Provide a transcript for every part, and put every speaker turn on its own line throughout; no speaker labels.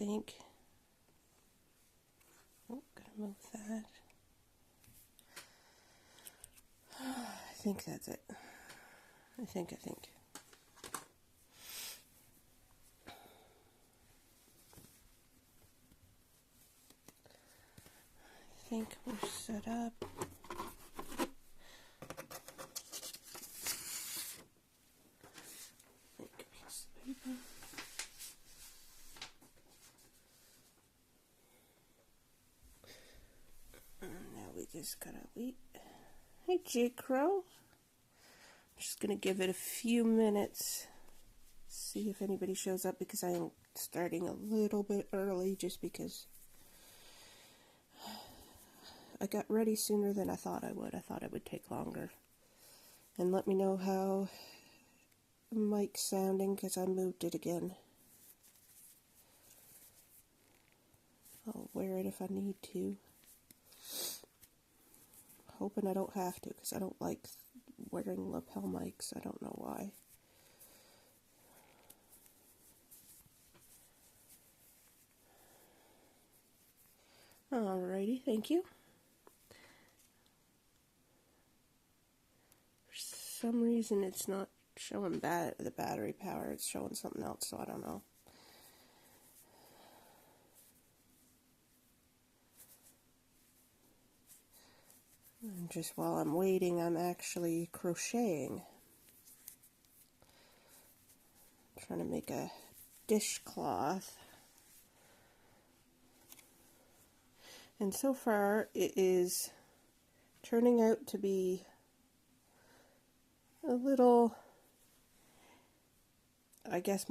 think. Oh, gotta move that. I think that's it. I think. I think we're set up. Now we just gotta wait. Hey, J. Crow. I'm just gonna give it a few minutes, see if anybody shows up, because I am starting a little bit early just because I got ready sooner than I thought I would. I thought it would take longer. And let me know how the mic's sounding, because I moved it again. I'll wear it if I need to. Hoping I don't have to, because I don't like wearing lapel mics. I don't know why. Alrighty, thank you. For some reason it's not showing the battery power. It's showing something else, so I don't know. And just while I'm waiting, I'm actually crocheting. I'm trying to make a dishcloth. And so far it is turning out to be a little, I guess,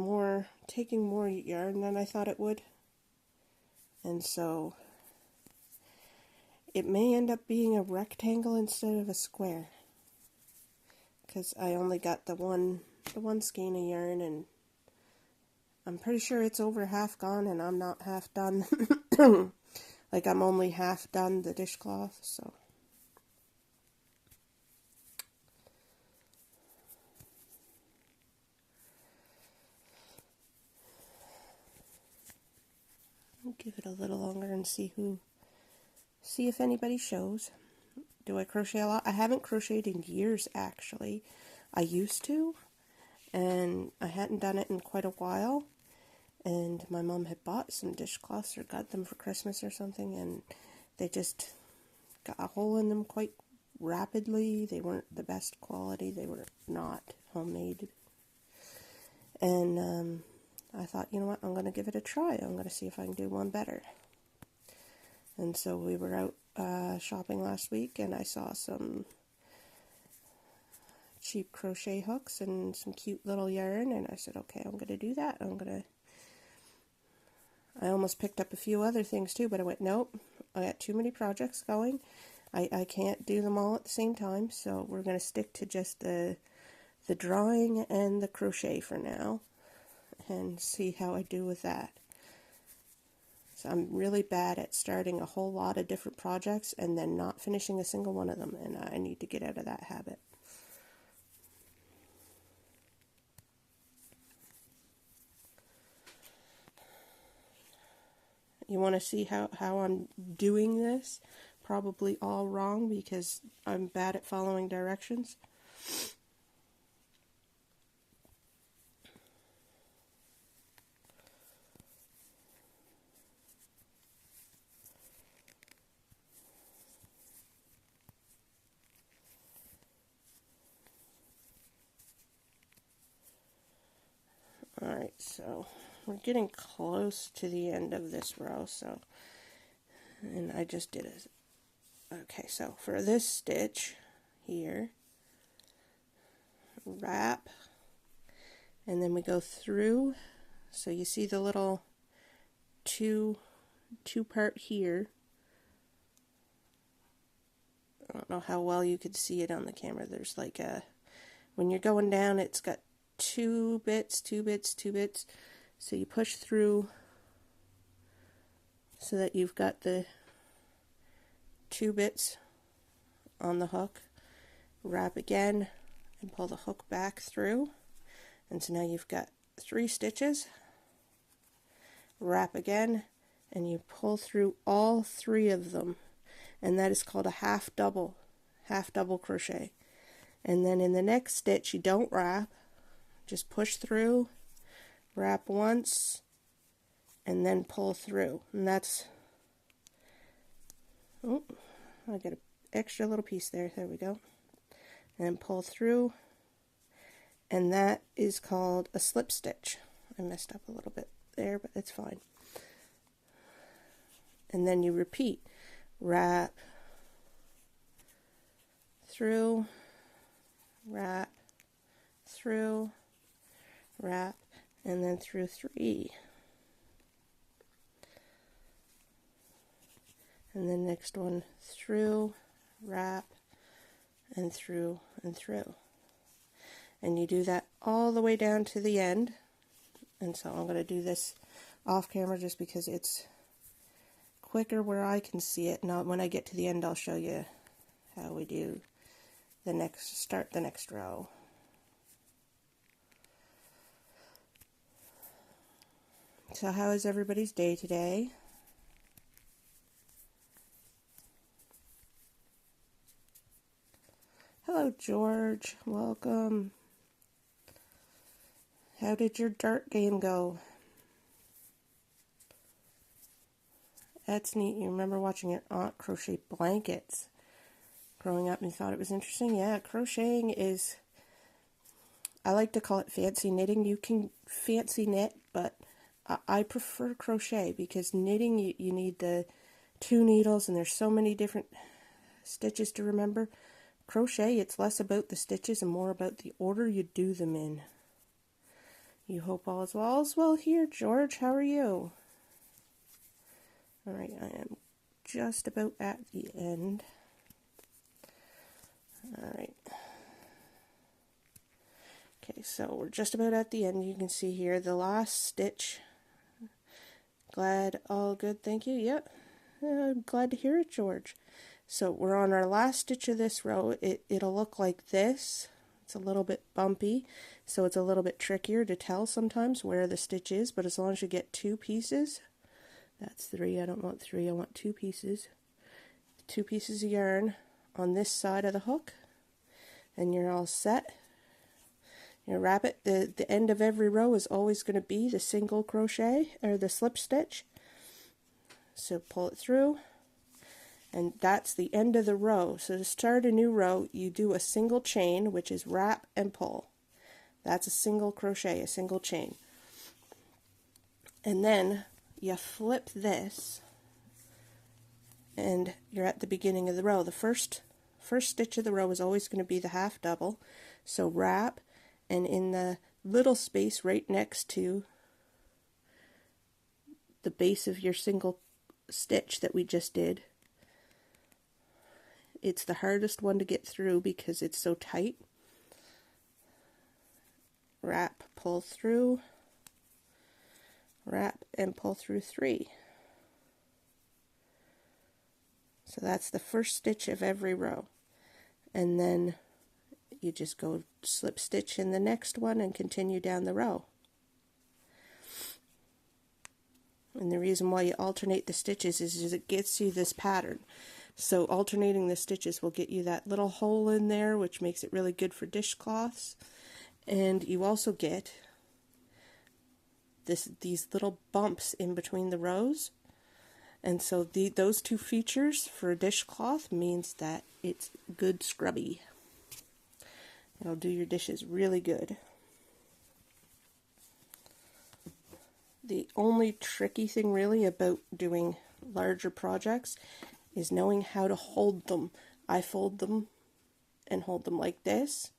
taking more yarn than I thought it would. And so it may end up being a rectangle instead of a square, because I only got the one skein of yarn, and I'm pretty sure it's over half gone, and I'm not half done. Like, I'm only half done the dishcloth, so. I'll give it a little longer and see if anybody shows. Do I crochet a lot? I haven't crocheted in years, actually. I used to, and I hadn't done it in quite a while. And my mom had bought some dishcloths or got them for Christmas or something, and they just got a hole in them quite rapidly. They weren't the best quality. They were not homemade. And I thought, you know what, I'm going to give it a try. I'm going to see if I can do one better. And so we were out shopping last week, and I saw some cheap crochet hooks and some cute little yarn, and I said, okay, I'm going to do that. I almost picked up a few other things too, but I went, nope, I got too many projects going. I can't do them all at the same time, so we're going to stick to just the drawing and the crochet for now, and see how I do with that. So I'm really bad at starting a whole lot of different projects and then not finishing a single one of them, and I need to get out of that habit. You want to see how I'm doing this? Probably all wrong, because I'm bad at following directions. Alright, so we're getting close to the end of this row, and I just did it. Okay, so for this stitch here, wrap, and then we go through, so you see the little two part here. I don't know how well you could see it on the camera. There's like when you're going down, it's got two bits, so you push through so that you've got the 2 bits on the hook, wrap again, and pull the hook back through, and so now you've got 3 stitches, wrap again, and you pull through all 3 of them, and that is called a half double crochet. And then in the next stitch you don't wrap, just push through, wrap once, and then pull through. And that's, oh, I got an extra little piece there, there we go, and pull through, and that is called a slip stitch. I messed up a little bit there, but it's fine. And then you repeat, wrap through, wrap through, wrap, and then through 3. And the next one through, wrap, and through and through. And you do that all the way down to the end. And so I'm going to do this off camera just because it's quicker where I can see it. Now when I get to the end I'll show you how we do the next, start the next row. So how is everybody's day today? Hello George, welcome. How did your dart game go? That's neat. You remember watching your aunt crochet blankets growing up and you thought it was interesting? Yeah, crocheting is, I like to call it fancy knitting. You can fancy knit, but I prefer crochet because knitting you need the 2 needles and there's so many different stitches to remember. Crochet, it's less about the stitches and more about the order you do them in. You hope all is well. All's well here, George. How are you? Alright, I am just about at the end. Alright. Okay, so we're just about at the end. You can see here the last stitch. Glad, all good, thank you. Yep, I'm glad to hear it, George. So we're on our last stitch of this row. It'll look like this. It's a little bit bumpy, so it's a little bit trickier to tell sometimes where the stitch is, but as long as you get 2 pieces, that's 3, I don't want 3, I want 2 pieces. 2 pieces of yarn on this side of the hook, and you're all set. You wrap it. The end of every row is always going to be the single crochet, or the slip stitch. So pull it through. And that's the end of the row. So to start a new row, you do a single chain, which is wrap and pull. That's a single crochet, a single chain. And then you flip this, and you're at the beginning of the row. The first stitch of the row is always going to be the half double. So wrap, and in the little space right next to the base of your single stitch that we just did, it's the hardest one to get through because it's so tight. Wrap, pull through, wrap, and pull through 3. So that's the first stitch of every row. And then you just go slip stitch in the next one and continue down the row. And the reason why you alternate the stitches is it gets you this pattern. So alternating the stitches will get you that little hole in there, which makes it really good for dishcloths. And you also get these little bumps in between the rows. And so those 2 features for a dishcloth means that it's good scrubby. It'll do your dishes really good. The only tricky thing really about doing larger projects is knowing how to hold them. I fold them and hold them like this,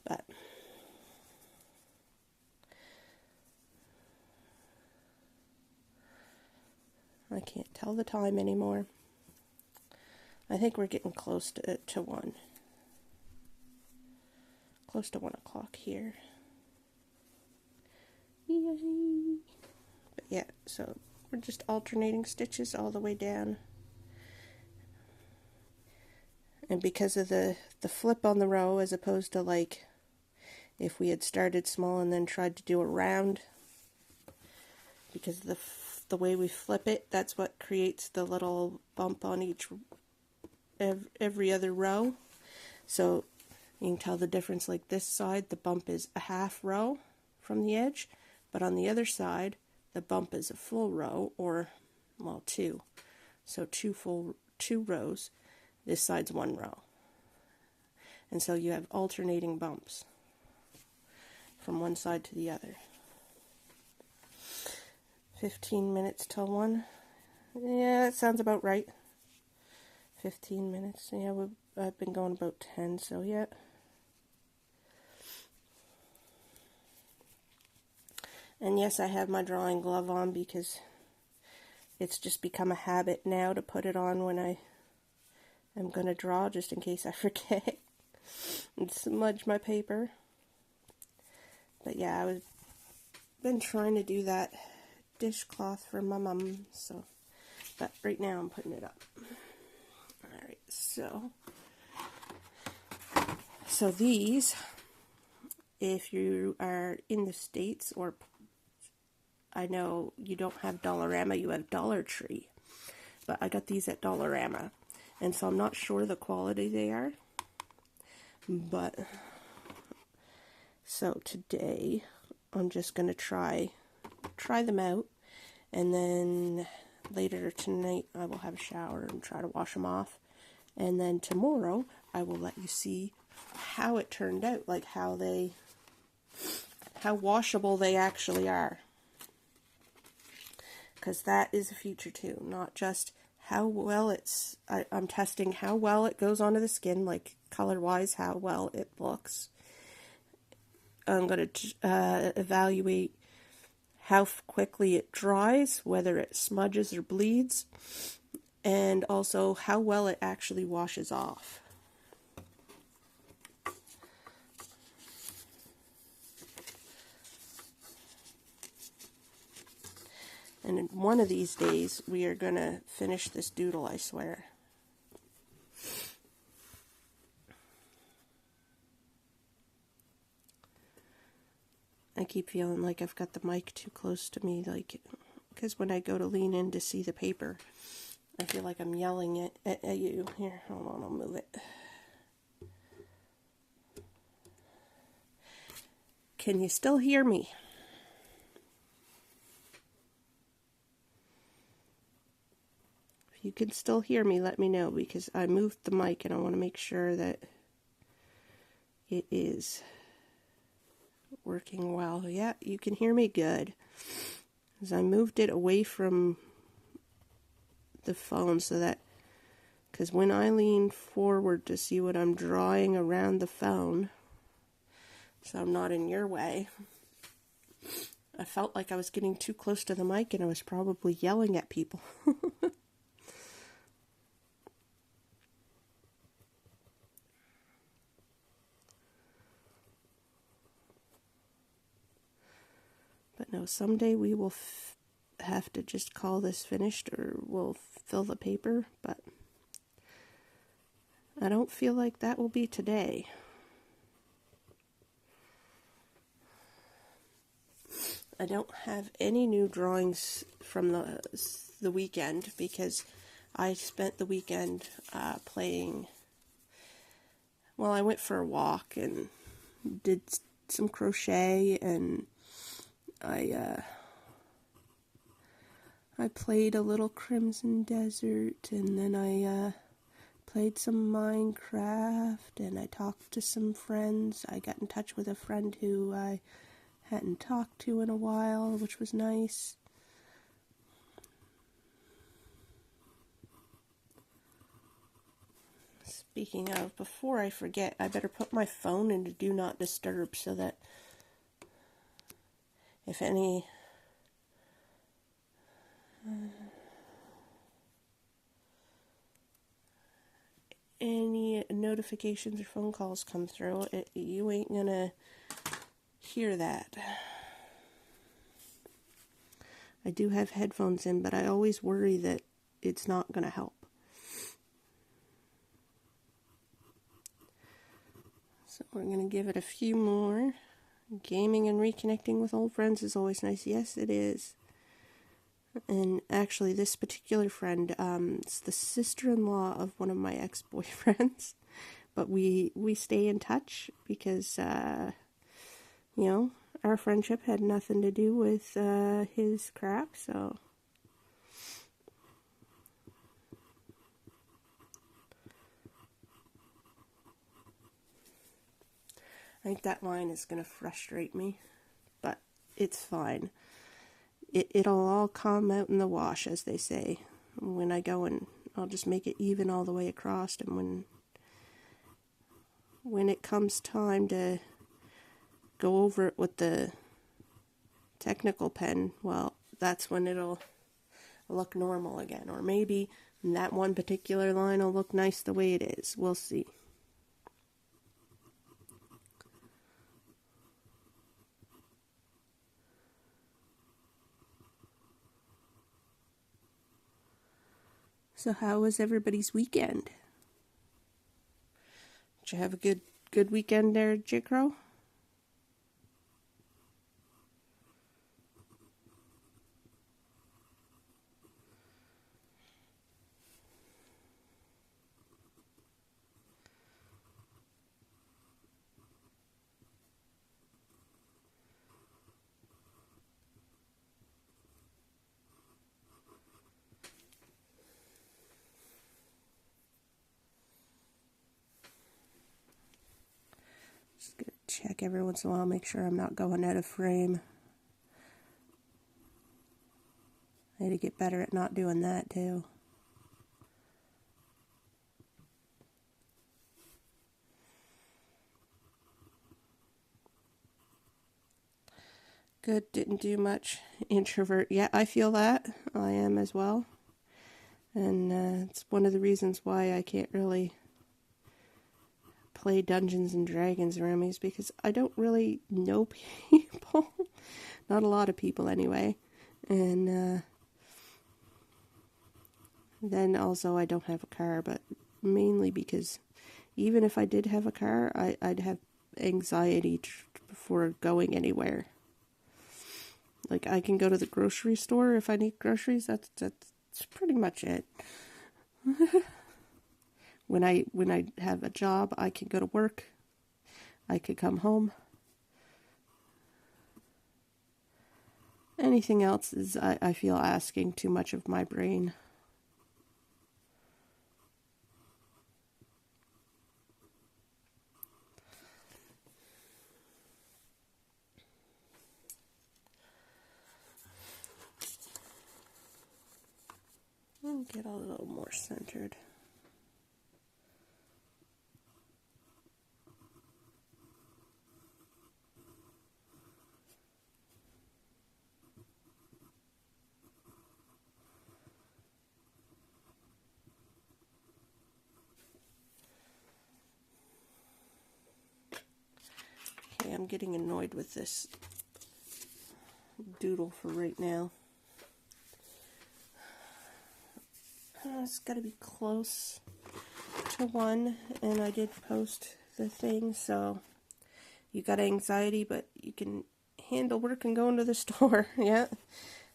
but I can't tell the time anymore. I think we're getting close to 1. Close to 1 o'clock here. Yay! But yeah, so we're just alternating stitches all the way down. And because of the flip on the row, as opposed to like if we had started small and then tried to do a round, because the way we flip it, that's what creates the little bump on each every other row. So you can tell the difference. Like this side, the bump is a half row from the edge, but on the other side, the bump is a full row, or, well, two. So two rows. This side's one row. And so you have alternating bumps from one side to the other. 15 minutes till 1. Yeah, that sounds about right. 15 minutes. Yeah, I've been going about 10, so yeah. And yes, I have my drawing glove on because it's just become a habit now to put it on when I am going to draw, just in case I forget and smudge my paper. But yeah, I've been trying to do that dishcloth for my mum, so, but right now I'm putting it up. Alright, so these, if you are in the States, or I know you don't have Dollarama, you have Dollar Tree, but I got these at Dollarama, and so I'm not sure the quality they are, but so today I'm just going to try them out, and then later tonight I will have a shower and try to wash them off, and then tomorrow I will let you see how it turned out, like how washable they actually are, because that is a feature too, not just how well I'm testing how well it goes onto the skin, like color wise, how well it looks. I'm going to evaluate how quickly it dries, whether it smudges or bleeds, and also how well it actually washes off. And in one of these days, we are going to finish this doodle, I swear. I keep feeling like I've got the mic too close to me, like, because when I go to lean in to see the paper, I feel like I'm yelling at you. Here, hold on, I'll move it. Can you still hear me? If you can still hear me, let me know, because I moved the mic and I want to make sure that it is working well. Yeah, you can hear me good. As I moved it away from the phone so that, because when I lean forward to see what I'm drawing around the phone, so I'm not in your way, I felt like I was getting too close to the mic and I was probably yelling at people. But no, someday we will have to just call this finished, or we'll fill the paper, but I don't feel like that will be today. I don't have any new drawings from the weekend, because I spent the weekend playing. Well, I went for a walk and did some crochet, and I played a little Crimson Desert, and then I played some Minecraft, and I talked to some friends. I got in touch with a friend who I hadn't talked to in a while, which was nice. Speaking of, before I forget, I better put my phone into Do Not Disturb so that if any notifications or phone calls come through, you ain't gonna hear that. I do have headphones in, but I always worry that it's not gonna help. So we're gonna give it a few more. Gaming and reconnecting with old friends is always nice. Yes, it is. And actually, this particular friend, it's the sister-in-law of one of my ex-boyfriends. But we stay in touch because, you know, our friendship had nothing to do with his crap, so. I think that line is going to frustrate me, but it's fine. It'll all come out in the wash, as they say. When I go and I'll just make it even all the way across, and when it comes time to go over it with the technical pen, well, that's when it'll look normal again. Or maybe that one particular line will look nice the way it is. We'll see. So how was everybody's weekend? Did you have a good weekend there, J-Crow? Just gonna check every once in a while, make sure I'm not going out of frame. I need to get better at not doing that too. Good, didn't do much. Introvert. Yeah, I feel that. I am as well. And it's one of the reasons why I can't really play Dungeons and Dragons around me, is because I don't really know people. Not a lot of people anyway. And then also I don't have a car, but mainly because even if I did have a car, I'd have anxiety before going anywhere. Like, I can go to the grocery store if I need groceries. That's pretty much it. When I have a job, I can go to work. I could come home. Anything else is, I feel, asking too much of my brain. Get a little more centered. Okay, I'm getting annoyed with this doodle for right now. It's got to be close to 1, and I did post the thing, so you got anxiety, but you can handle work and go into the store. Yeah,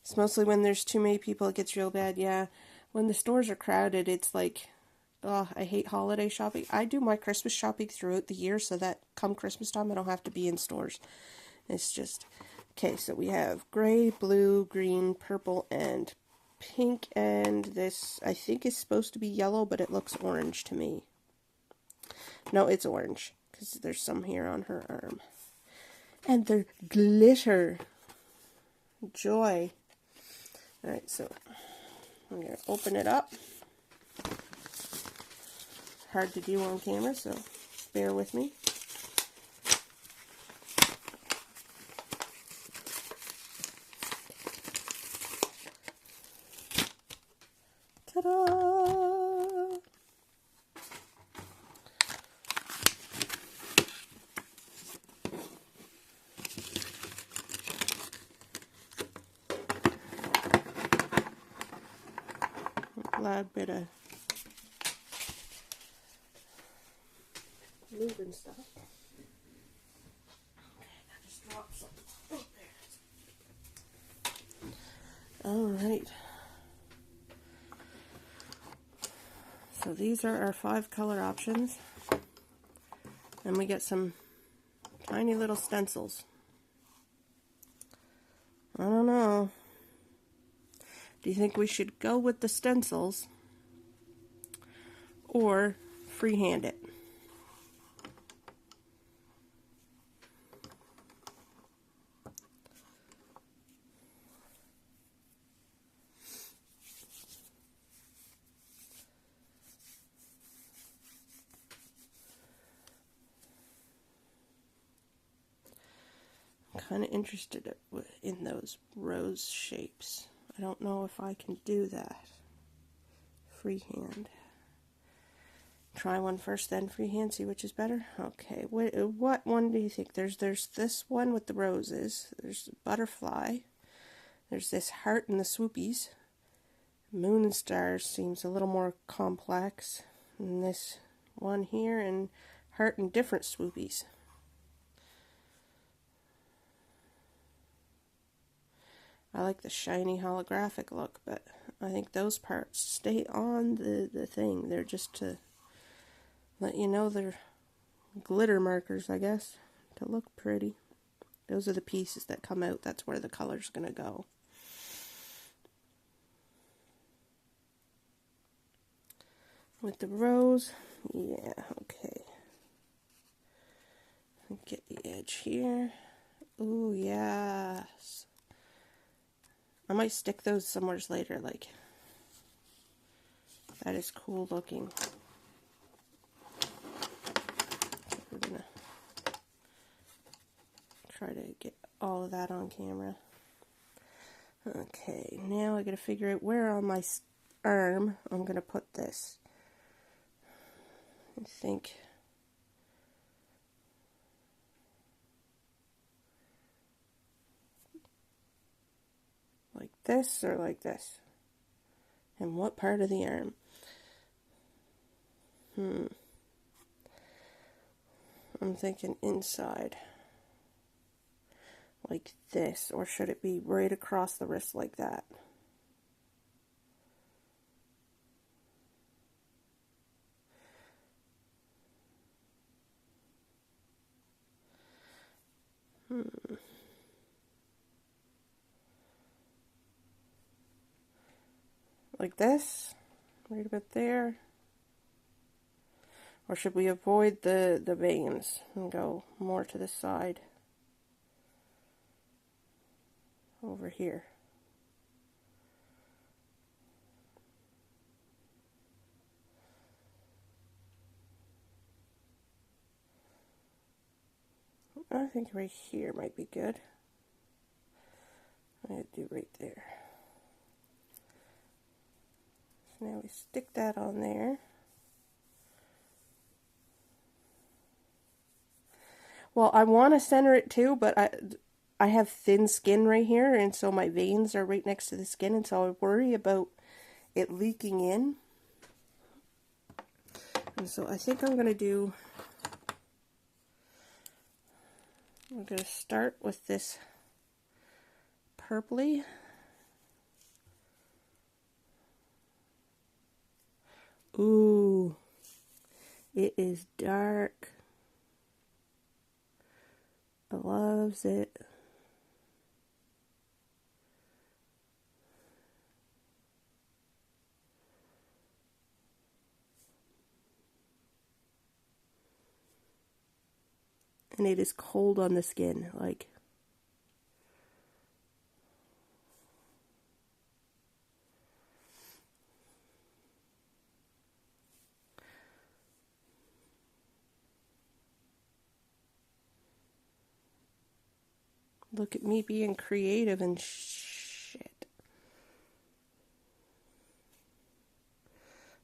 it's mostly when there's too many people it gets real bad. Yeah, when the stores are crowded, it's like, oh, I hate holiday shopping. I do my Christmas shopping throughout the year so that come Christmas time I don't have to be in stores. It's just, okay, so we have gray, blue, green, purple, and pink, and this I think is supposed to be yellow, but it looks orange to me. No, it's orange, because there's some here on her arm. And they're glitter. Joy. Alright, so I'm going to open it up. Hard to do on camera, so bear with me. Ta-da! Loud bit of moving stuff. Okay, I just dropped something. Oh, Alright. So these are our 5 color options. And we get some tiny little stencils. I don't know. Do you think we should go with the stencils or freehand it? I'm kind of interested in those rose shapes. I don't know if I can do that freehand. Try one first, then freehand, see which is better. Okay, what one do you think? There's this one with the roses. There's the butterfly. There's this heart and the swoopies. Moon and stars seems a little more complex. And this one here, and heart and different swoopies. I like the shiny holographic look, but I think those parts stay on the thing. They're just to let you know they're glitter markers, I guess, to look pretty. Those are the pieces that come out. That's where the color's going to go. With the rose, yeah, okay. Get the edge here. Ooh, yes. I might stick those somewhere later, like, that is cool looking. We're gonna try to get all of that on camera. Okay, now I gotta figure out where on my arm I'm gonna put this. I think like this or like this. And what part of the arm? I'm thinking inside. Like this, or should it be right across the wrist like that? Like this? Right about there? Or should we avoid the veins and go more to the side? Over here. I think right here might be good. I do right there. So now we stick that on there. Well, I want to center it too, but I have thin skin right here, and so my veins are right next to the skin, and so I worry about it leaking in. And so I think I'm going to start with this purpley. Ooh, it is dark. I loves it. And it is cold on the skin, like. Look at me being creative and shit.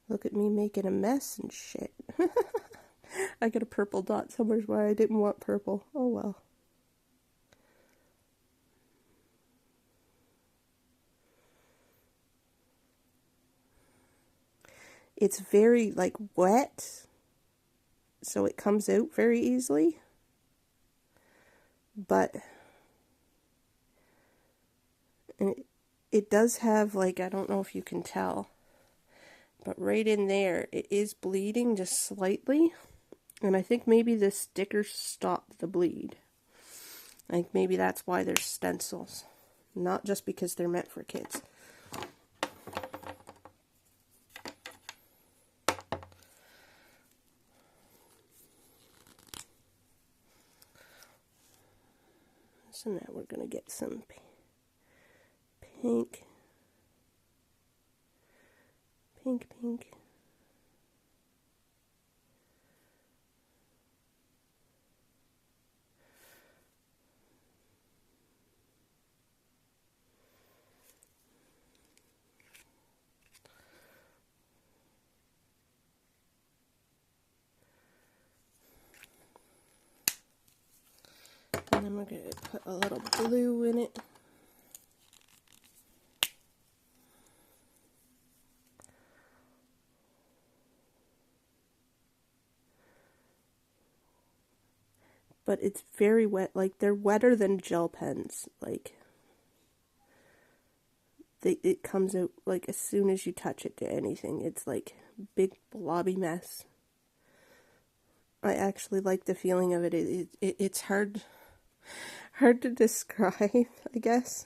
Look at me making a mess and shit. I got a purple dot somewhere where I didn't want purple. Oh well. It's very, like, wet, so it comes out very easily. But it does have, like, I don't know if you can tell, but right in there, it is bleeding just slightly. And I think maybe the stickers stop the bleed. Like, maybe that's why there's stencils. Not just because they're meant for kids. So now we're going to get some pink. Pink. And then we're going to put a little blue in it. But it's very wet. Like, they're wetter than gel pens. Like, it comes out, like, as soon as you touch it to anything. It's like big blobby mess. I actually like the feeling of it. It's hard to describe, I guess.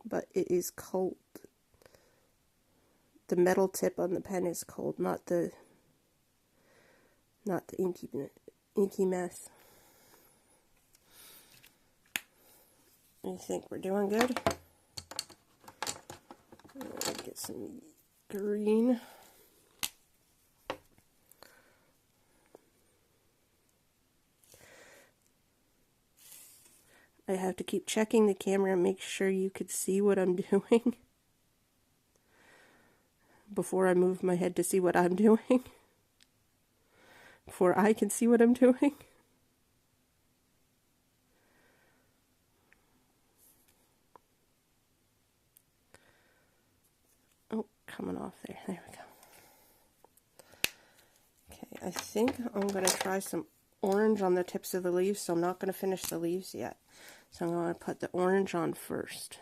But it is cold. The metal tip on the pen is cold, not the inky mess. I think we're doing good. Get some green. I have to keep checking the camera and make sure you could see what I'm doing before I move my head to see what I'm doing. Before I can see what I'm doing. Oh, coming off there. There we go. Okay, I think I'm going to try some orange on the tips of the leaves, so I'm not going to finish the leaves yet. So I'm going to put the orange on first.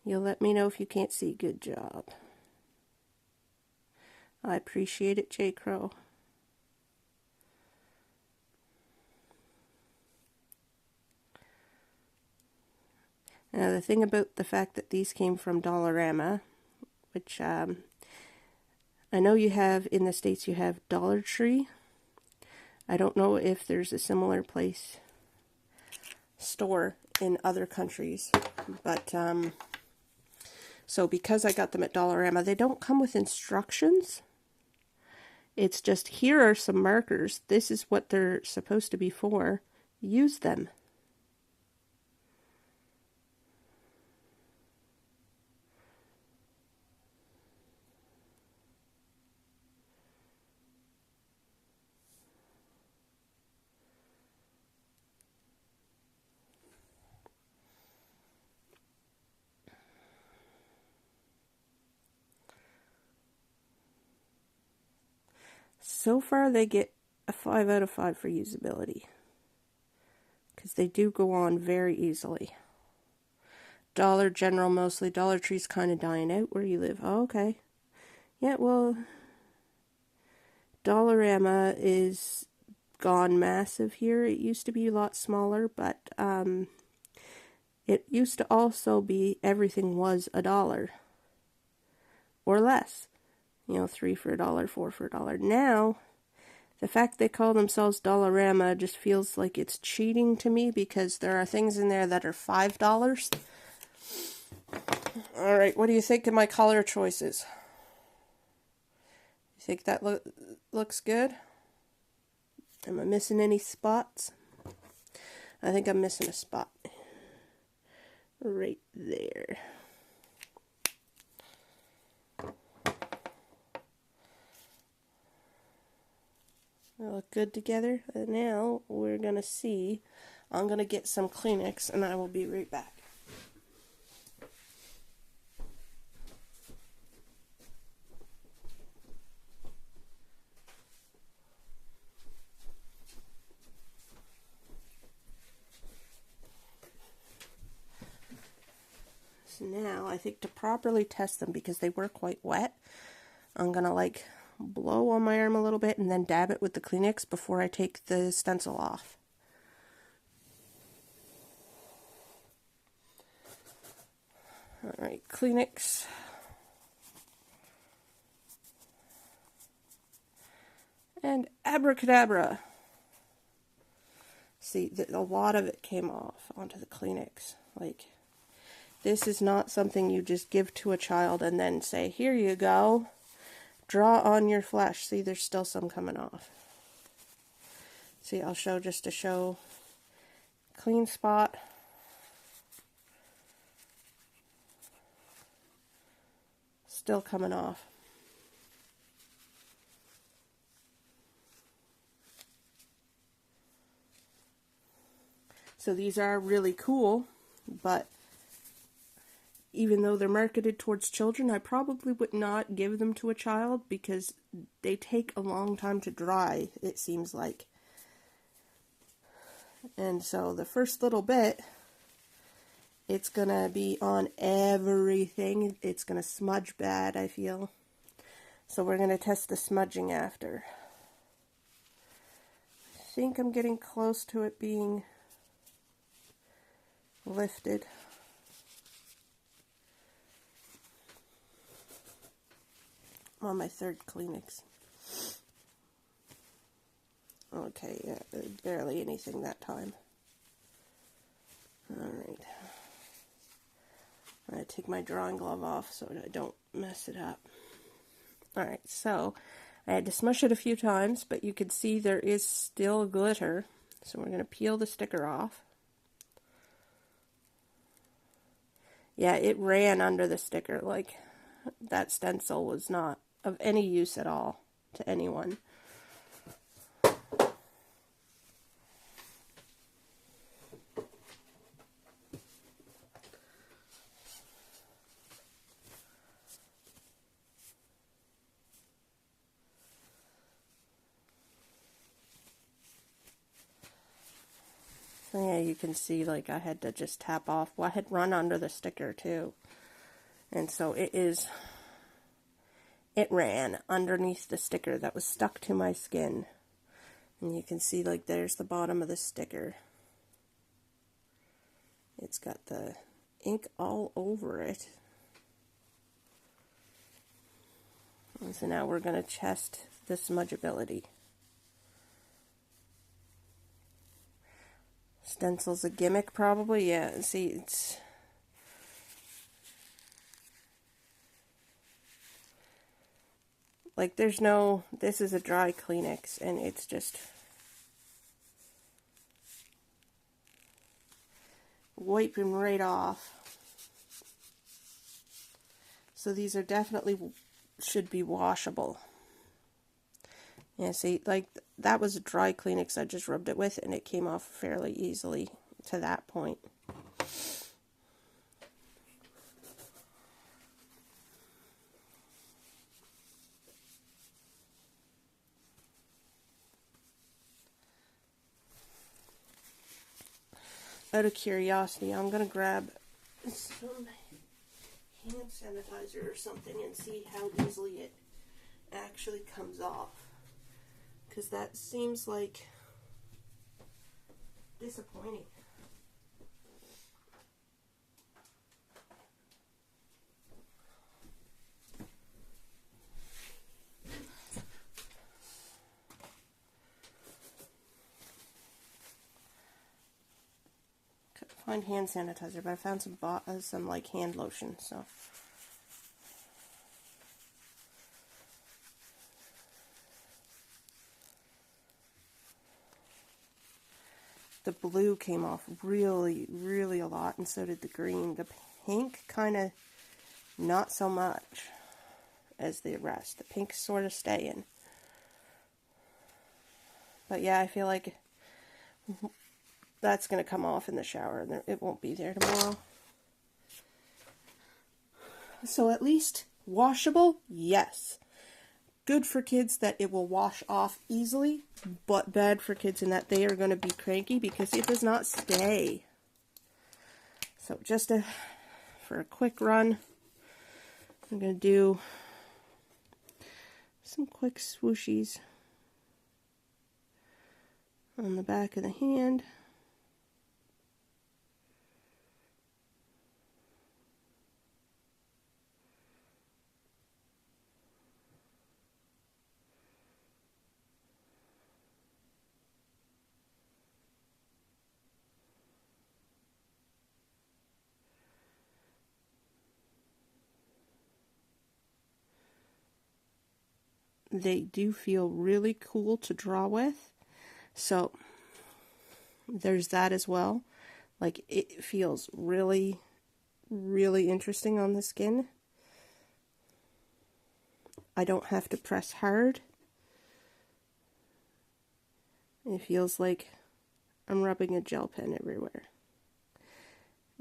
You'll let me know if you can't see. Good job. I appreciate it, J. Crow. Now, the thing about the fact that these came from Dollarama, which I know you have in the States, you have Dollar Tree. I don't know if there's a similar store in other countries, but so because I got them at Dollarama, they don't come with instructions. It's just, here are some markers. This is what they're supposed to be for. Use them. So far, they get a 5 out of 5 for usability, because they do go on very easily. Dollar General mostly. Dollar Tree's kind of dying out where you live. Oh, okay. Yeah, well, Dollarama is gone massive here. It used to be a lot smaller, but it used to also be everything was $1 or less. You know, 3 for $1, 4 for $1. Now, the fact they call themselves Dollarama just feels like it's cheating to me, because there are things in there that are $5. Alright, what do you think of my color choices? You think that looks good? Am I missing any spots? I think I'm missing a spot. Right there. They look good together. And now we're going to see. I'm going to get some Kleenex and I will be right back. I think to properly test them, because they were quite wet, I'm going to like blow on my arm a little bit and then dab it with the Kleenex before I take the stencil off. Alright, Kleenex. And abracadabra. See, a lot of it came off onto the Kleenex. Like, this is not something you just give to a child and then say, here you go, draw on your flesh. See, there's still some coming off. See, I'll show just to show clean spot. Still coming off. So these are really cool, but even though they're marketed towards children, I probably would not give them to a child because they take a long time to dry, it seems like. And so the first little bit, it's going to be on everything. It's going to smudge bad, I feel. So we're going to test the smudging after. I think I'm getting close to it being lifted. I'm on my third Kleenex. Okay, yeah, barely anything that time. Alright. I'm going to take my drawing glove off so I don't mess it up. Alright, so I had to smush it a few times, but you can see there is still glitter. So we're going to peel the sticker off. Yeah, it ran under the sticker. Like, that stencil was not of any use at all to anyone. So yeah, you can see, like, I had to just tap off. Well, I had run under the sticker, too. And so it ran underneath the sticker that was stuck to my skin. And you can see, like, there's the bottom of the sticker. It's got the ink all over it. And so now we're going to test the smudgeability. Stencil's a gimmick, probably. Yeah, see, it's... like, there's no... this is a dry Kleenex, and it's just... wiping right off. So these are definitely... should be washable. Yeah, see, like, that was a dry Kleenex I just rubbed it with, and it came off fairly easily to that point. Out of curiosity, I'm going to grab some hand sanitizer or something and see how easily it actually comes off. Because that seems like disappointing. Couldn't find hand sanitizer, but I found some like hand lotion, so. The blue came off really, really a lot, and so did the green. The pink kind of not so much as the rest. The pink's sort of staying. But yeah, I feel like that's going to come off in the shower, and it won't be there tomorrow. So at least washable, yes. Good for kids that it will wash off easily, but bad for kids in that they are going to be cranky because it does not stay. So just for a quick run. I'm going to do some quick swooshies on the back of the hand. They do feel really cool to draw with, so there's that as well. Like, it feels really, really interesting on the skin. I don't have to press hard. It feels like I'm rubbing a gel pen everywhere.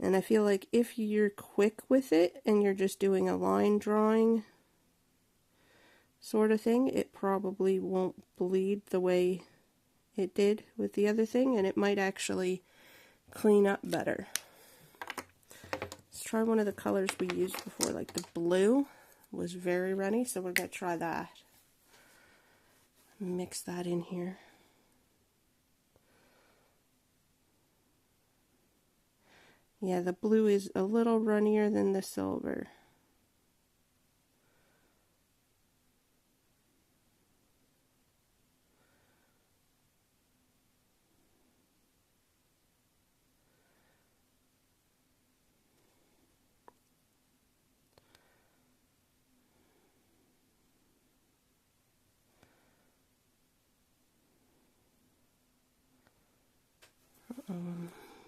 And I feel like if you're quick with it and you're just doing a line drawing sort of thing, it probably won't bleed the way it did with the other thing, and it might actually clean up better. Let's try one of the colors we used before, like the blue was very runny, so we're going to try that. Mix that in here. Yeah, the blue is a little runnier than the silver.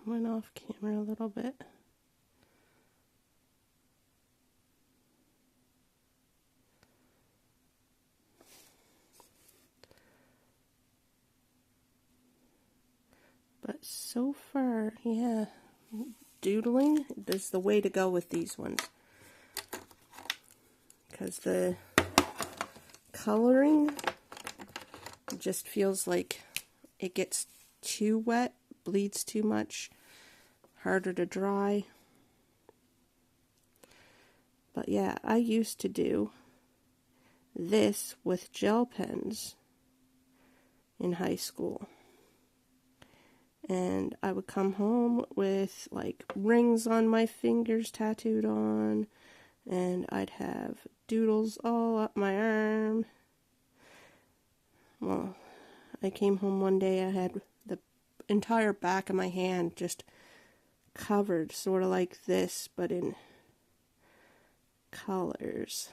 Went off camera a little bit. But so far, yeah, doodling is the way to go with these ones. Because the coloring just feels like it gets too wet, bleeds too much, harder to dry. But yeah, I used to do this with gel pens in high school. And I would come home with like rings on my fingers tattooed on, and I'd have doodles all up my arm. Well, I came home one day, I had the entire back of my hand just covered, sort of like this, but in colors,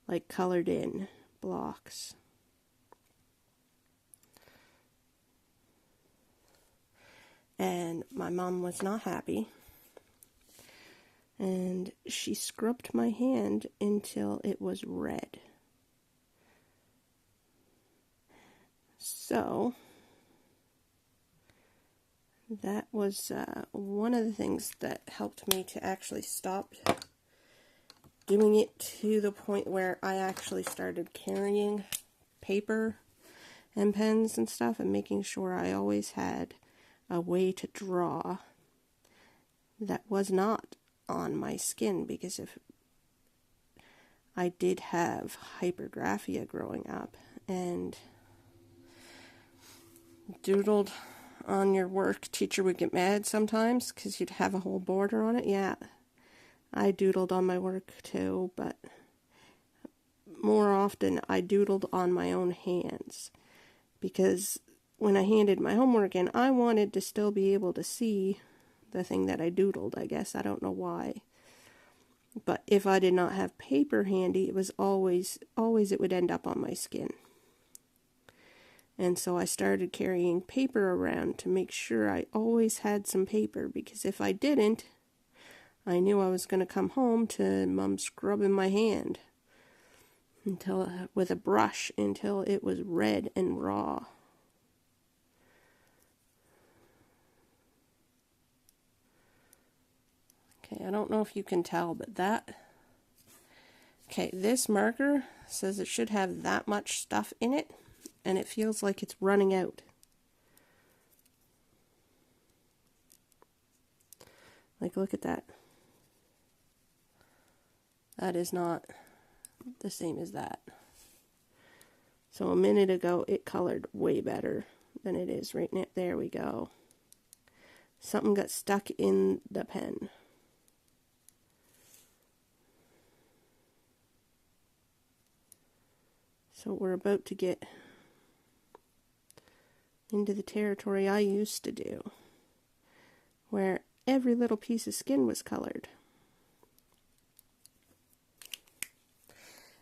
like colored in blocks. And my mom was not happy, and she scrubbed my hand until it was red. So that was one of the things that helped me to actually stop doing it, to the point where I actually started carrying paper and pens and stuff, and making sure I always had a way to draw that was not on my skin, because if I did have hypergraphia growing up and doodled on your work, teacher would get mad sometimes because you'd have a whole border on it. Yeah, I doodled on my work too, but more often I doodled on my own hands, because when I handed my homework in, I wanted to still be able to see the thing that I doodled, I guess. I don't know why. But if I did not have paper handy, it was always it would end up on my skin. And so I started carrying paper around to make sure I always had some paper, because if I didn't, I knew I was going to come home to Mom scrubbing my hand with a brush until it was red and raw. Okay, I don't know if you can tell, but this marker says it should have that much stuff in it, and it feels like it's running out. Like, look at that. That is not the same as that. So a minute ago, it colored way better than it is right now. There we go. Something got stuck in the pen. So we're about to get into the territory I used to do, where every little piece of skin was colored.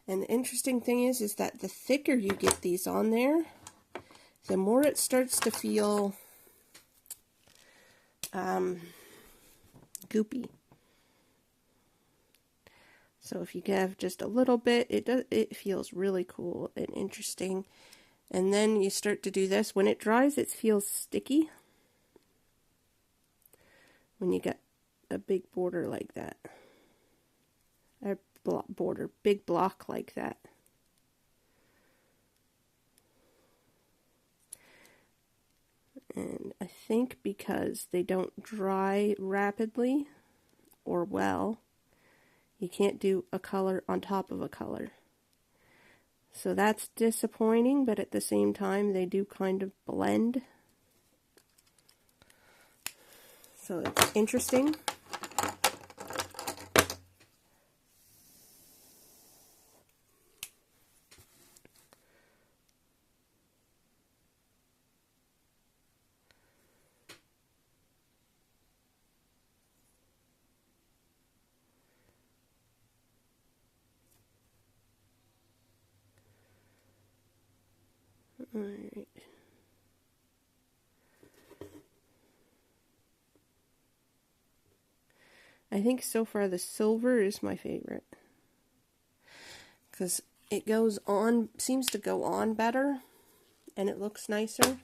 And the interesting thing is that the thicker you get these on there, the more it starts to feel goopy. So if you have just a little bit, it feels really cool and interesting. And then you start to do this. When it dries, it feels sticky. When you get a big border like that. A big block like that. And I think because they don't dry rapidly or well, you can't do a color on top of a color. So that's disappointing, but at the same time, they do kind of blend. So it's interesting. All right. I think so far the silver is my favorite. Because it goes on, seems to go on better, and it looks nicer.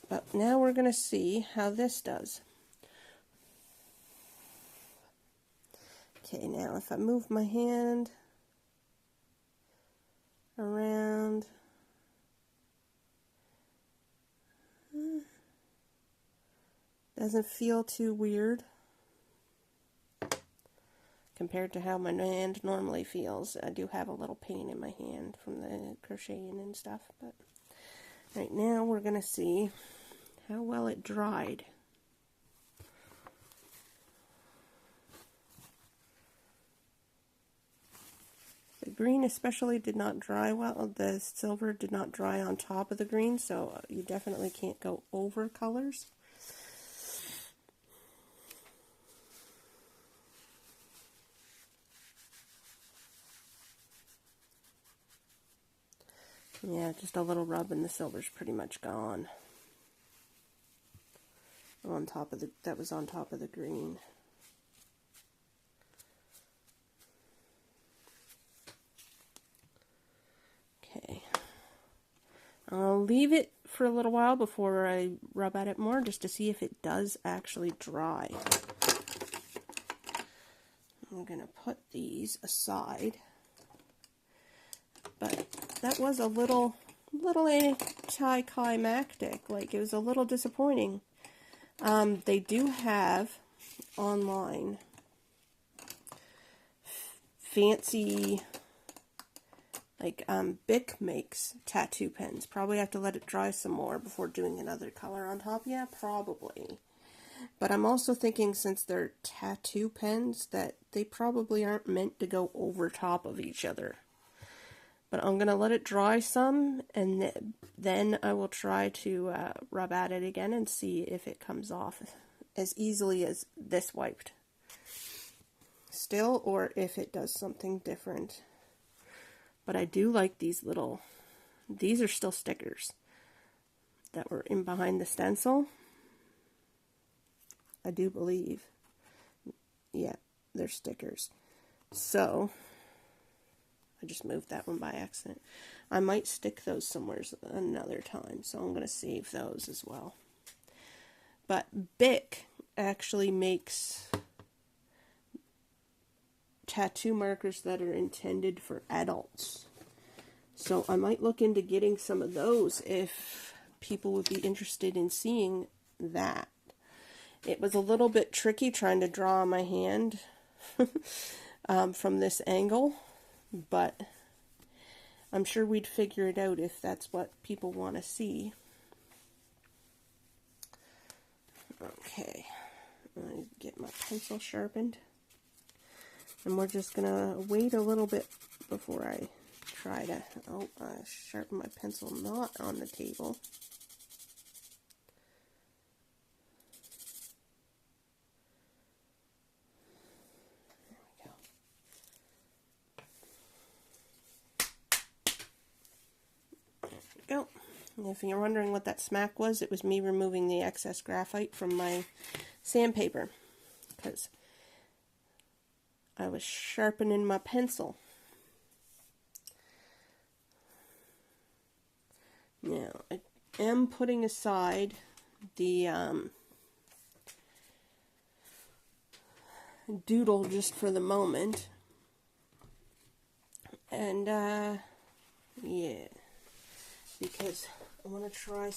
But now we're going to see how this does. Okay, now if I move my hand around, doesn't feel too weird compared to how my hand normally feels. I do have a little pain in my hand from the crocheting and stuff, but right now we're going to see how well it dried. The green especially did not dry well. The silver did not dry on top of the green, so you definitely can't go over colors. Yeah, just a little rub and the silver's pretty much gone. On top of the, that was on top of the green. Okay. I'll leave it for a little while before I rub at it more, just to see if it does actually dry. I'm going to put these aside. But that was a little anticlimactic. Like, it was a little disappointing. They do have online fancy, like, Bic makes tattoo pens. Probably have to let it dry some more before doing another color on top. Yeah, probably. But I'm also thinking, since they're tattoo pens, that they probably aren't meant to go over top of each other. But I'm going to let it dry some, and then I will try to rub at it again and see if it comes off as easily as this wiped. Still, or if it does something different. But I do like these little, these are still stickers that were in behind the stencil. I do believe. Yeah, they're stickers. So I just moved that one by accident. I might stick those somewhere another time, so I'm going to save those as well. But Bic actually makes tattoo markers that are intended for adults. So I might look into getting some of those if people would be interested in seeing that. It was a little bit tricky trying to draw my hand from this angle, but I'm sure we'd figure it out if that's what people want to see. Okay, I get my pencil sharpened, and we're just gonna wait a little bit before I try to, sharpen my pencil not on the table. Go. And if you're wondering what that smack was, it was me removing the excess graphite from my sandpaper, because I was sharpening my pencil. Now, I am putting aside the doodle just for the moment, and yeah, because I want to try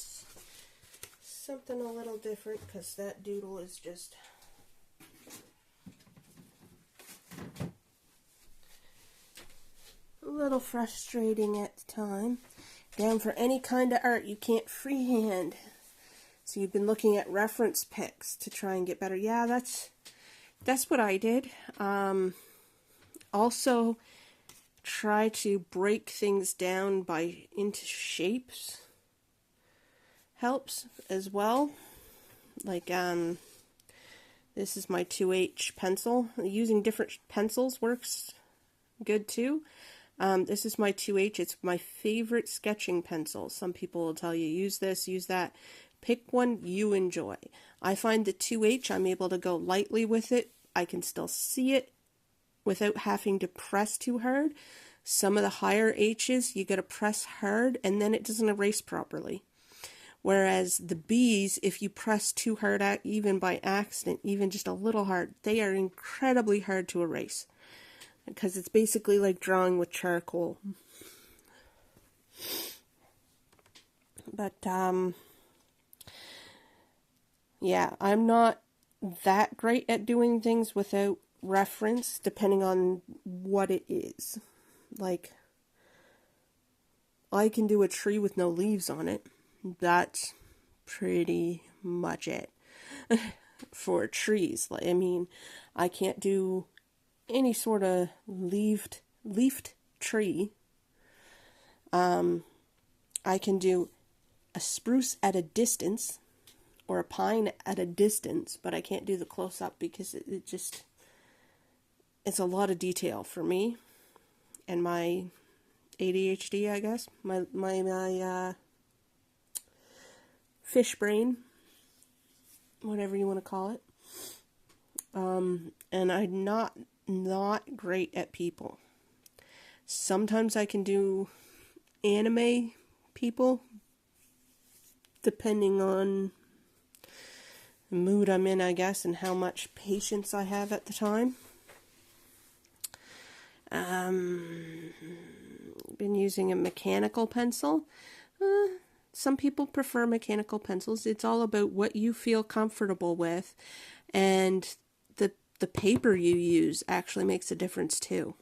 something a little different, because that doodle is just a little frustrating at the time. Down for any kind of art, you can't freehand. So you've been looking at reference pics to try and get better. Yeah, that's what I did. Also, try to break things down into shapes helps as well. Like this is my 2H pencil. Using different pencils works good too. This is my 2H. It's my favorite sketching pencil. Some people will tell you, use this, use that. Pick one you enjoy. I find the 2H, I'm able to go lightly with it. I can still see it without having to press too hard. Some of the higher H's, you got to press hard, and then it doesn't erase properly. Whereas the B's, if you press too hard, even by accident, even just a little hard, they are incredibly hard to erase. Because it's basically like drawing with charcoal. But, yeah, I'm not that great at doing things without reference, depending on what it is. Like, I can do a tree with no leaves on it. That's pretty much it for trees. I mean, I can't do any sort of leafed tree. I can do a spruce at a distance or a pine at a distance, but I can't do the close-up because it's a lot of detail for me and my ADHD, I guess. My fish brain, whatever you want to call it. And I'm not great at people. Sometimes I can do anime people, depending on the mood I'm in, I guess, and how much patience I have at the time. Been using a mechanical pencil. Some people prefer mechanical pencils. It's all about what you feel comfortable with, and the paper you use actually makes a difference too.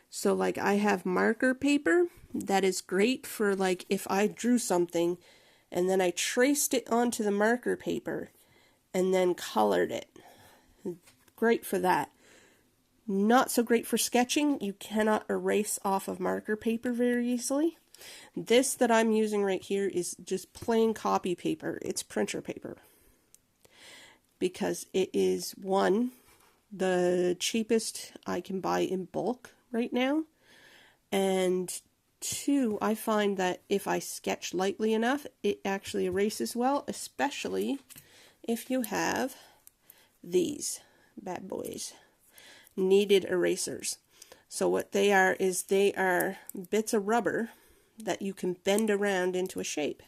So like I have marker paper that is great for like if I drew something and then I traced it onto the marker paper and then colored it. Great for that. Not so great for sketching. You cannot erase off of marker paper very easily. This that I'm using right here is just plain copy paper. It's printer paper. Because it is, one, the cheapest I can buy in bulk right now. And two, I find that if I sketch lightly enough, it actually erases well, especially if you have these bad boys, kneaded erasers. So what they are is they are bits of rubber that you can bend around into a shape.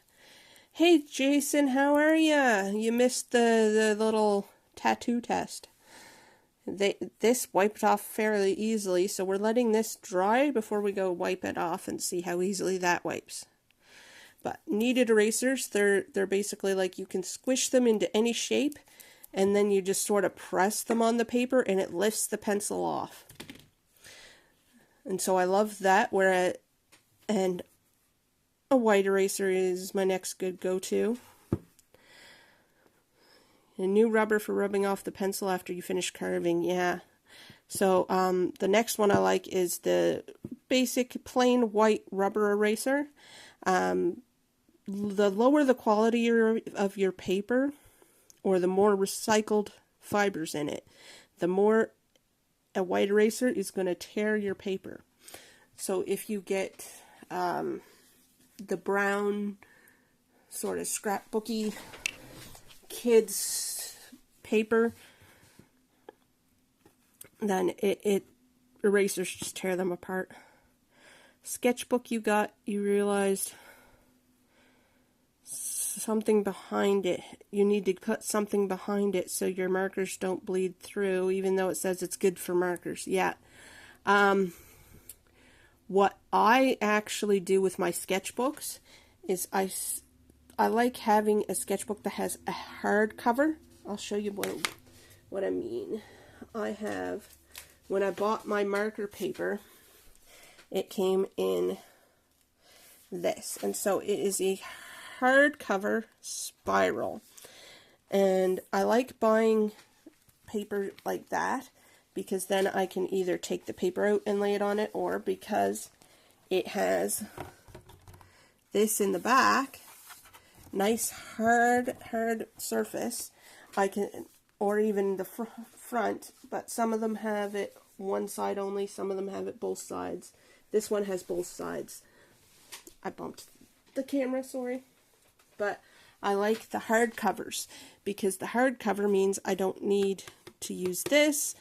Hey Jason, how are ya? You missed the little tattoo test. This wiped off fairly easily, so we're letting this dry before we go wipe it off and see how easily that wipes. But kneaded erasers, they're basically like you can squish them into any shape, and then you just sort of press them on the paper and it lifts the pencil off. And so I love that, and a white eraser is my next good go-to. A new rubber for rubbing off the pencil after you finish carving, yeah. So the next one I like is the basic plain white rubber eraser. The lower the quality of your paper, or the more recycled fibers in it, the more a white eraser is going to tear your paper. So if you get the brown sort of scrapbooky kids paper, then erasers just tear them apart. Sketchbook you realized something behind it. You need to put something behind it so your markers don't bleed through, even though it says it's good for markers. Yeah. What I actually do with my sketchbooks is I like having a sketchbook that has a hard cover. I'll show you what I mean. When I bought my marker paper, it came in this, and so it is a hardcover spiral, and I like buying paper like that because then I can either take the paper out and lay it on it, or because it has this in the back, nice hard surface, I can, or even the front, but some of them have it one side only, some of them have it both sides. This one has both sides. I bumped the camera, sorry. But I like the hard covers because the hard cover means I don't need to use this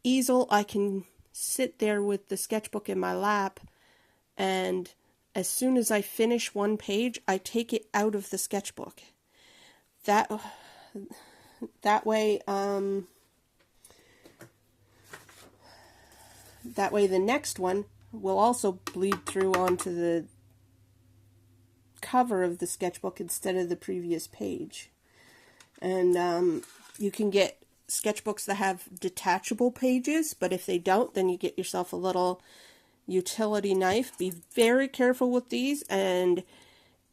easel. I can sit there with the sketchbook in my lap, and as soon as I finish one page, I take it out of the sketchbook. That way the next one will also bleed through onto the cover of the sketchbook instead of the previous page. And you can get sketchbooks that have detachable pages, but if they don't, then you get yourself a little utility knife. Be very careful with these, and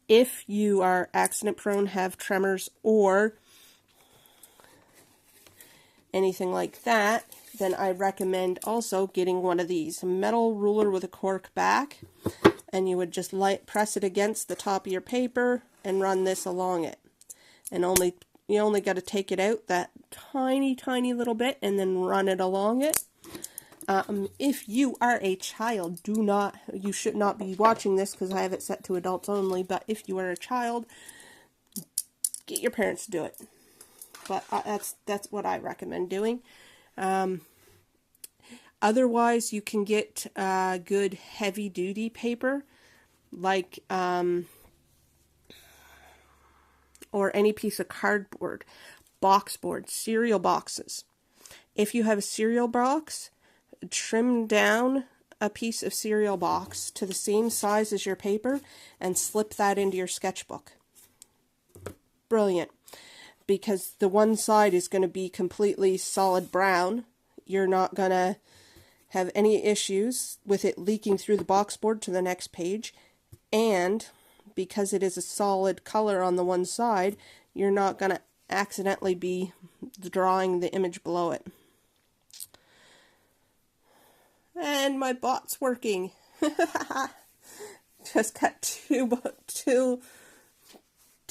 if you are accident prone, have tremors, or anything like that, then I recommend also getting one of these, a metal ruler with a cork back, and you would just press it against the top of your paper and run this along it. And you only got to take it out that tiny little bit and then run it along it. If you are a child, you should not be watching this because I have it set to adults only, but if you are a child, get your parents to do it. But that's what I recommend doing. Otherwise, you can get good heavy-duty paper, like, or any piece of cardboard, box board, cereal boxes. If you have a cereal box, trim down a piece of cereal box to the same size as your paper and slip that into your sketchbook. Brilliant. Because the one side is going to be completely solid brown. You're not going to have any issues with it leaking through the box board to the next page. And because it is a solid color on the one side, you're not going to accidentally be drawing the image below it. And my bot's working. Just got two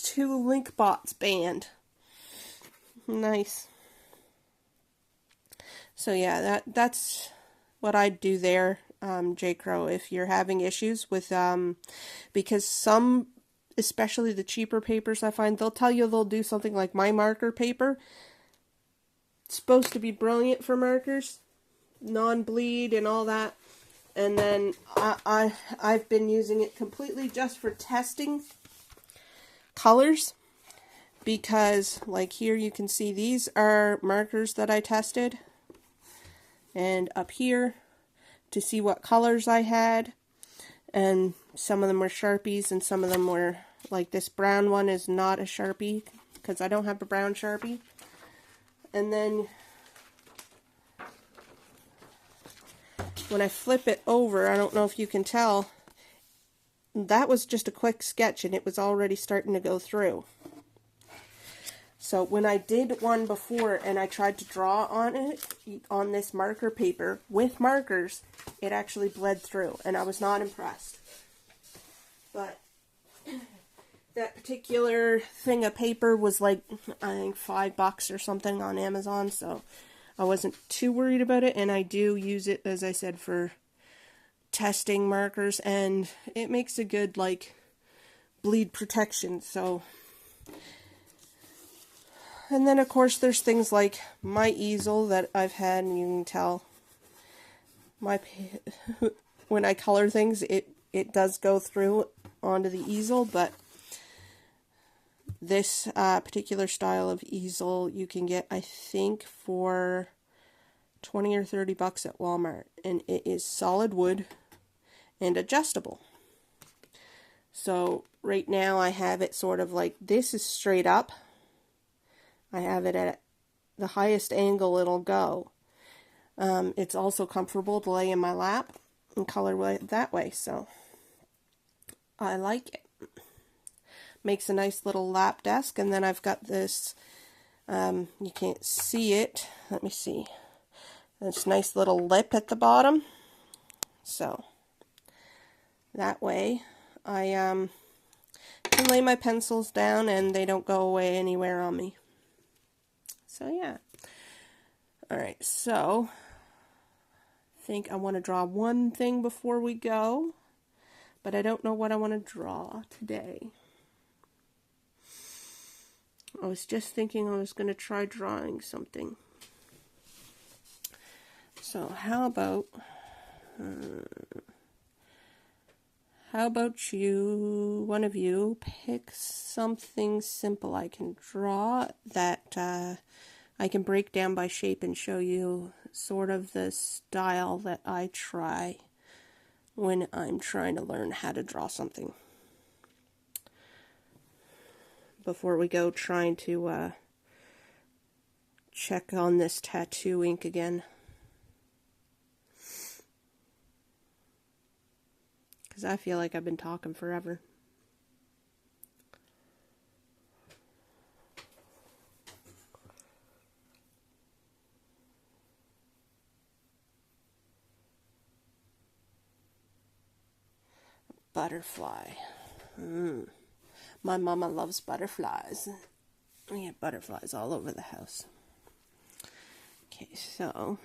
link bots banned. Nice. So yeah, that's what I'd do there, J. Crow, if you're having issues with, because some, especially the cheaper papers, I find they'll tell you they'll do something like my marker paper. It's supposed to be brilliant for markers, non-bleed and all that. And then I've been using it completely just for testing colors. Because, like here you can see these are markers that I tested. And up here, to see what colors I had. And some of them were Sharpies and some of them were, like this brown one is not a Sharpie. Because I don't have a brown Sharpie. And then when I flip it over, I don't know if you can tell, that was just a quick sketch and it was already starting to go through. So when I did one before and I tried to draw on it, on this marker paper with markers, it actually bled through and I was not impressed. But that particular thing of paper was like, I think $5 or something on Amazon, so I wasn't too worried about it, and I do use it, as I said, for testing markers, and it makes a good, like, bleed protection, so. And then, of course, there's things like my easel that I've had, and you can tell when I color things, it does go through onto the easel, but this particular style of easel you can get, I think, for $20 or $30 at Walmart, and it is solid wood and adjustable. So right now I have it sort of like, this is straight up. I have it at the highest angle it'll go. It's also comfortable to lay in my lap and color that way, so I like it. Makes a nice little lap desk, and then I've got this, you can't see it, let me see, this nice little lip at the bottom, so that way I can lay my pencils down and they don't go away anywhere on me. So yeah. Alright, so I think I want to draw one thing before we go, but I don't know what I want to draw today. I was just thinking I was going to try drawing something. So how about you, one of you, pick something simple I can draw that I can break down by shape and show you sort of the style that I try when I'm trying to learn how to draw something. Before we go trying to check on this tattoo ink again. Because I feel like I've been talking forever. Butterfly. My mama loves butterflies. We have butterflies all over the house. Okay, so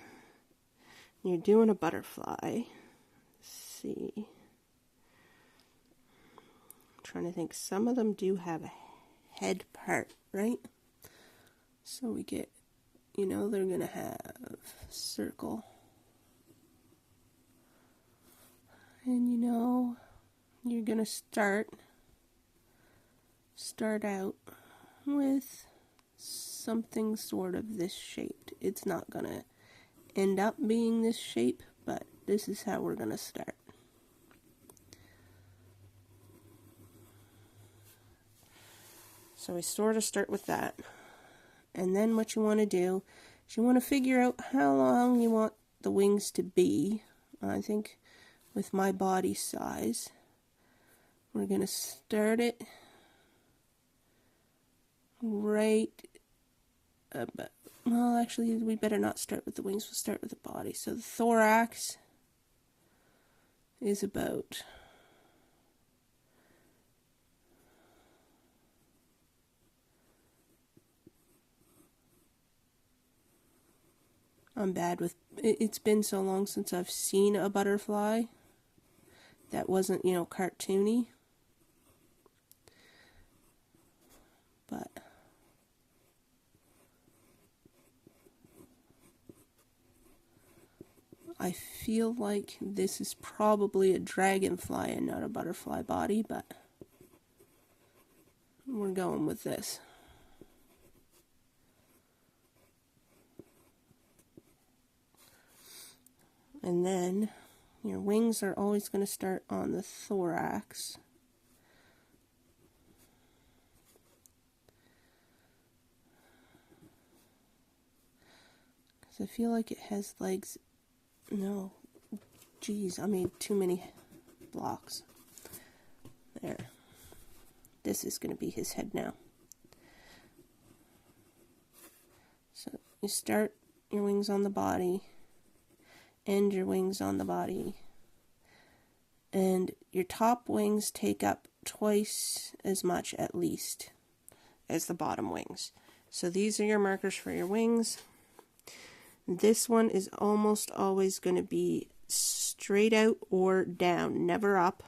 you're doing a butterfly. Let's see. I'm trying to think. Some of them do have a head part, right? So we get, you know, they're going to have circle. And you know, you're going to start out with something sort of this shaped. It's not going to end up being this shape, but this is how we're going to start. So we sort of start with that. And then what you want to do is you want to figure out how long you want the wings to be. I think with my body size, we're going to start it right about, well, actually, we better not start with the wings, we'll start with the body. So the thorax is about I'm bad with, it's been so long since I've seen a butterfly that wasn't, you know, cartoony. But I feel like this is probably a dragonfly and not a butterfly body, but we're going with this. And then your wings are always going to start on the thorax. So I feel like it has legs. No, geez, I made too many blocks. There. This is going to be his head now. So you start your wings on the body, end your wings on the body, and your top wings take up twice as much at least as the bottom wings. So these are your markers for your wings. This one is almost always going to be straight out or down, never up.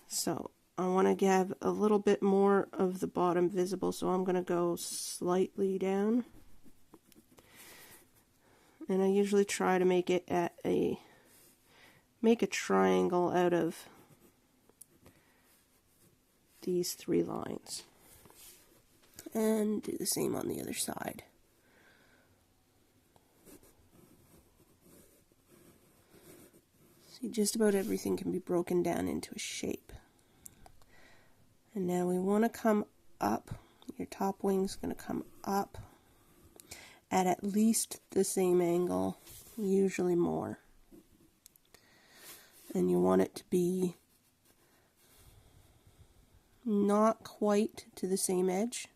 So I want to have a little bit more of the bottom visible, so I'm going to go slightly down. And I usually try to make it at make a triangle out of these 3 lines. And do the same on the other side. See, just about everything can be broken down into a shape. And now we want to come up. Your top wing's going to come up at least the same angle, usually more. And you want it to be not quite to the same edge.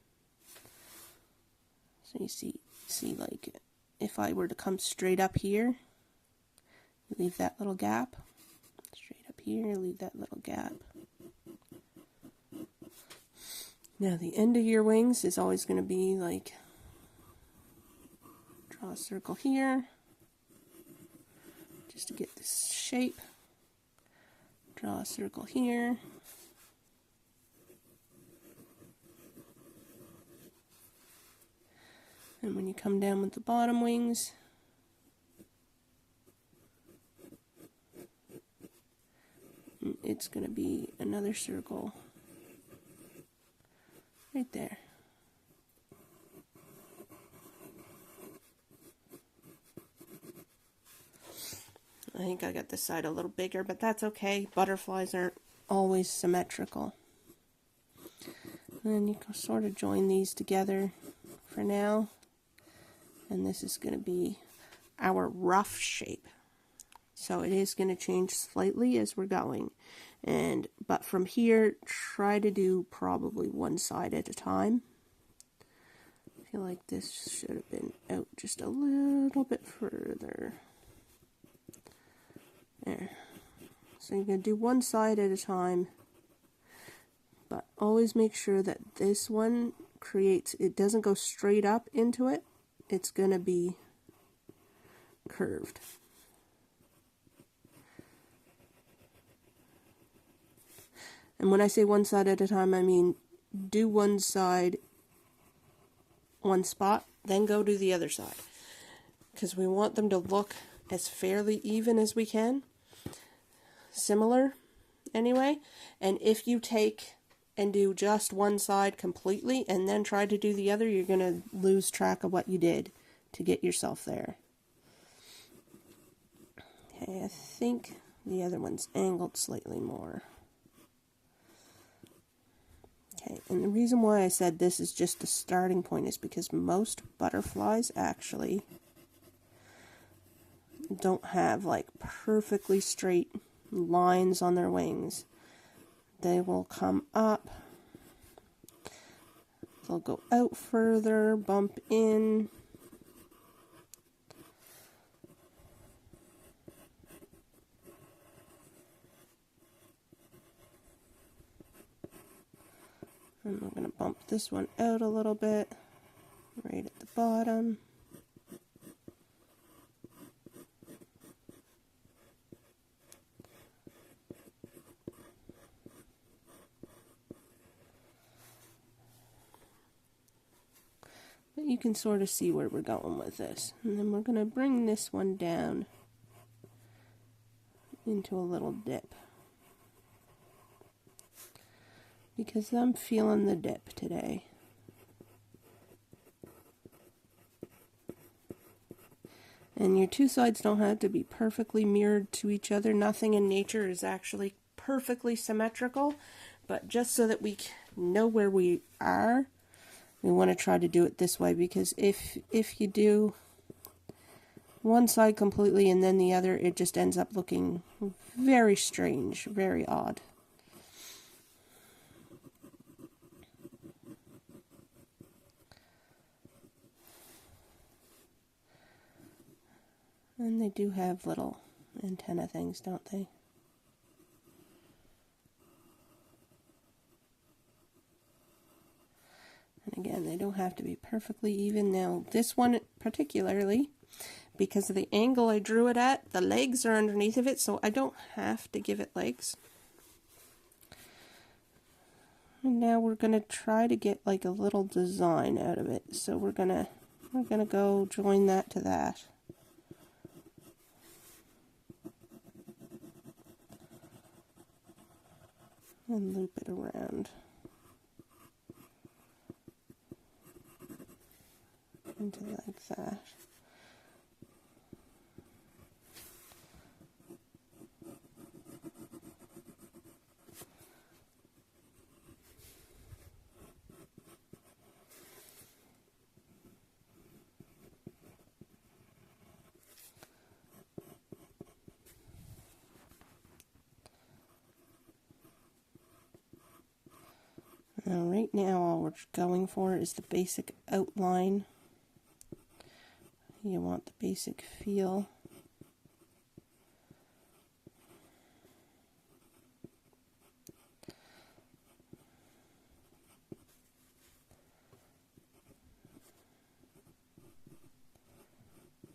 So you see like if I were to come straight up here, leave that little gap. Straight up here, leave that little gap. Now the end of your wings is always going to be like, draw a circle here, just to get this shape. Draw a circle here. And when you come down with the bottom wings, it's going to be another circle right there. I think I got this side a little bigger, but that's okay. Butterflies aren't always symmetrical. And then you can sort of join these together for now. And this is going to be our rough shape. So it is going to change slightly as we're going. But from here, try to do probably one side at a time. I feel like this should have been out just a little bit further. There. So you're going to do one side at a time, but always make sure that this one it doesn't go straight up into it. It's going to be curved. And when I say one side at a time, I mean do one side, one spot, then go to the other side. Because we want them to look as fairly even as we can. Similar, anyway. And if you take and do just one side completely and then try to do the other, you're going to lose track of what you did to get yourself there. Okay, I think the other one's angled slightly more. Okay, and the reason why I said this is just the starting point is because most butterflies actually don't have like perfectly straight lines on their wings. They will come up, they'll go out further, bump in, and we're going to bump this one out a little bit, right at the bottom. But you can sort of see where we're going with this. And then we're going to bring this one down into a little dip. Because I'm feeling the dip today. And your two sides don't have to be perfectly mirrored to each other. Nothing in nature is actually perfectly symmetrical. But just so that we know where we are, we want to try to do it this way, because if you do one side completely and then the other, it just ends up looking very strange, very odd. And they do have little antenna things, don't they? And again, they don't have to be perfectly even. Now, this one particularly, because of the angle I drew it at, the legs are underneath of it, so I don't have to give it legs. And now we're going to try to get like a little design out of it. So we're gonna go join that to that. And loop it around into like that. Now, right now, all we're going for is the basic outline. You want the basic feel.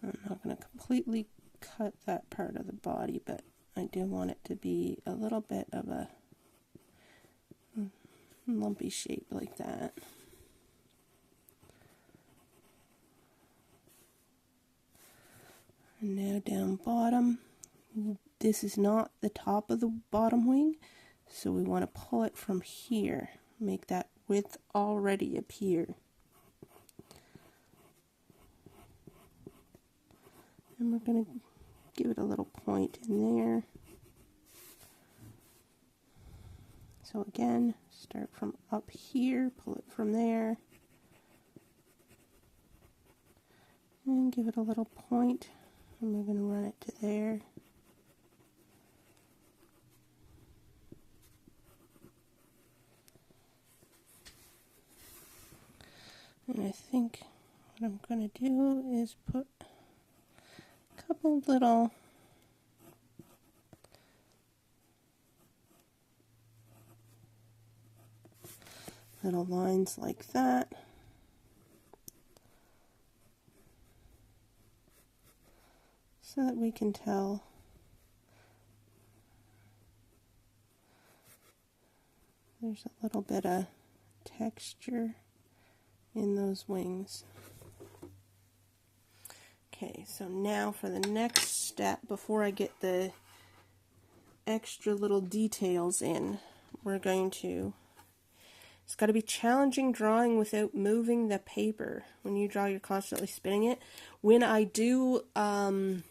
I'm not going to completely cut that part of the body, but I do want it to be a little bit of a lumpy shape like that. And now down bottom, this is not the top of the bottom wing, so we want to pull it from here, make that width already appear. And we're going to give it a little point in there. So again, start from up here, pull it from there, and give it a little point, and we're going to run it to there. And I think what I'm going to do is put a couple little lines like that. So that we can tell there's a little bit of texture in those wings. Okay, so now for the next step, before I get the extra little details in, we're going to, it's got to be challenging drawing without moving the paper. When you draw, you're constantly spinning it. When I do the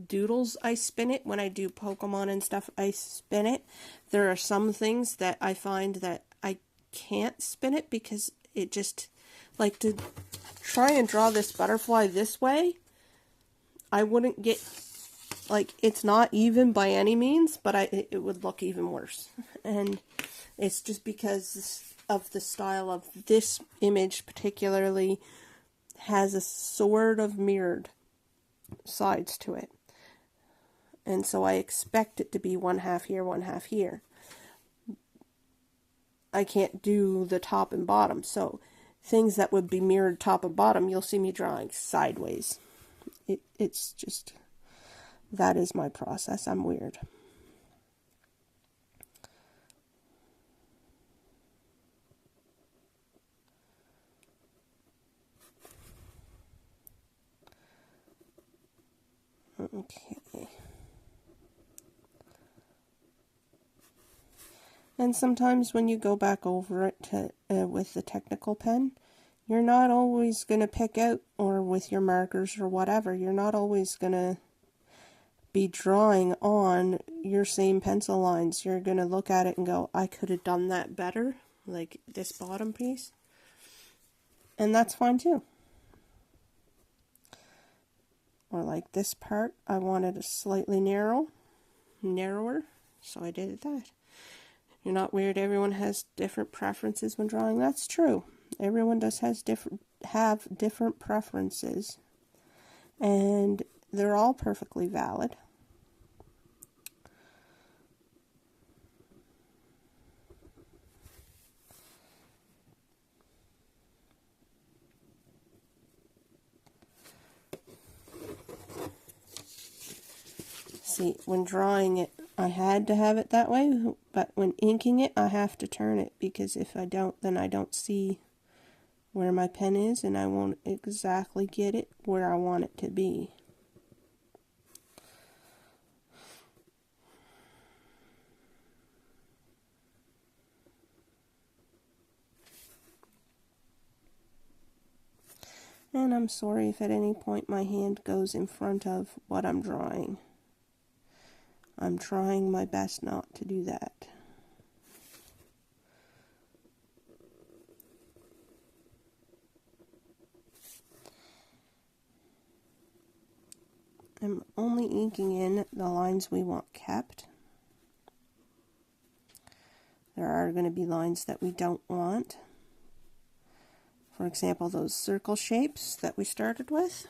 doodles, I spin it. When I do Pokemon and stuff, I spin it. There are some things that I find that I can't spin it because it just, like, to try and draw this butterfly this way, I wouldn't get, like, it's not even by any means, but it would look even worse. And it's just because of the style of this image particularly has a sort of mirrored sides to it. And so I expect it to be one half here, one half here. I can't do the top and bottom, so things that would be mirrored top and bottom, you'll see me drawing sideways. It's just, that is my process. I'm weird. Okay. And sometimes when you go back over it to, with the technical pen, you're not always going to pick out, or with your markers or whatever, you're not always going to be drawing on your same pencil lines. You're going to look at it and go, I could have done that better. like this bottom piece, and that's fine too. Or like this part, I wanted a slightly narrower, so I did that. You're not weird, everyone has different preferences when drawing. That's true. Everyone does have different preferences, and they're all perfectly valid. See, when drawing it, I had to have it that way, but when inking it, I have to turn it, because if I don't, then I don't see where my pen is, and I won't exactly get it where I want it to be. And I'm sorry if at any point my hand goes in front of what I'm drawing. I'm trying my best not to do that. I'm only inking in the lines we want kept. There are going to be lines that we don't want. For example, those circle shapes that we started with.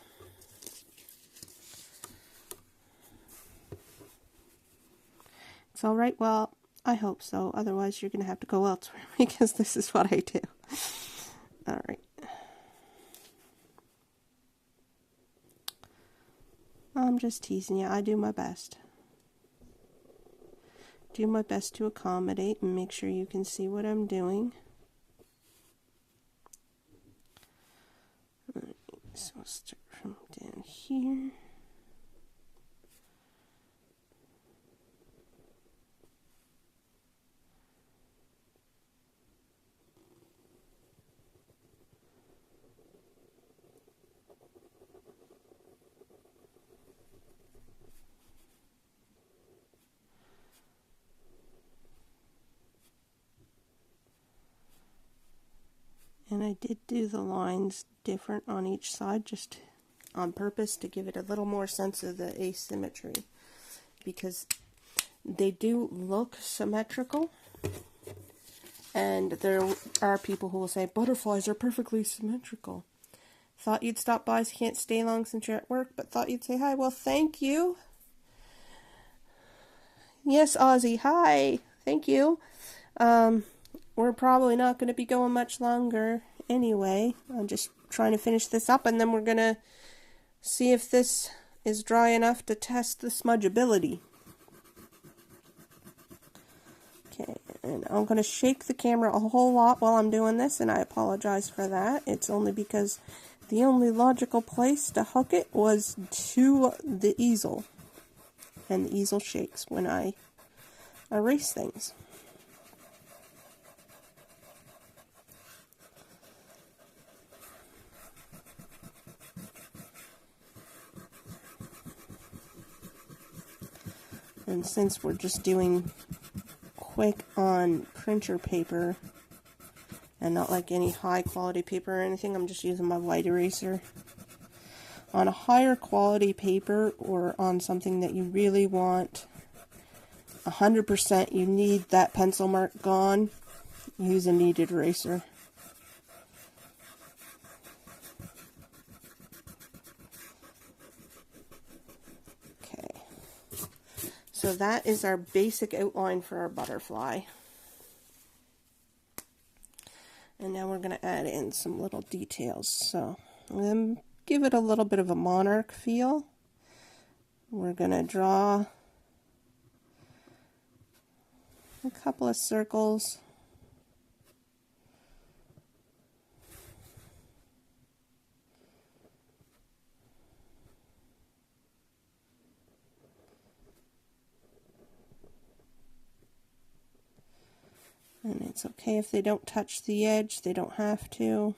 It's alright, well, I hope so. Otherwise, you're going to have to go elsewhere, because this is what I do. Alright. I'm just teasing you. I do my best. Do my best to accommodate and make sure you can see what I'm doing. Alright, so we'll start from down here. And I did do the lines different on each side, just on purpose to give it a little more sense of the asymmetry, because they do look symmetrical, and there are people who will say butterflies are perfectly symmetrical. Thought you'd stop by, so can't stay long since you're at work, but thought you'd say hi. Well, thank you. Yes, Ozzy, hi. Thank you. We're probably not going to be going much longer anyway. I'm just trying to finish this up, and then we're going to see if this is dry enough to test the smudgeability. Okay, and I'm going to shake the camera a whole lot while I'm doing this, and I apologize for that. It's only because the only logical place to hook it was to the easel, and the easel shakes when I erase things. And since we're just doing quick on printer paper and not like any high quality paper or anything, I'm just using my white eraser. On a higher quality paper, or on something that you really want 100%, you need that pencil mark gone, use a kneaded eraser. So that is our basic outline for our butterfly. And now we're going to add in some little details. So give it a little bit of a monarch feel. We're going to draw a couple of circles. And it's okay if they don't touch the edge, they don't have to.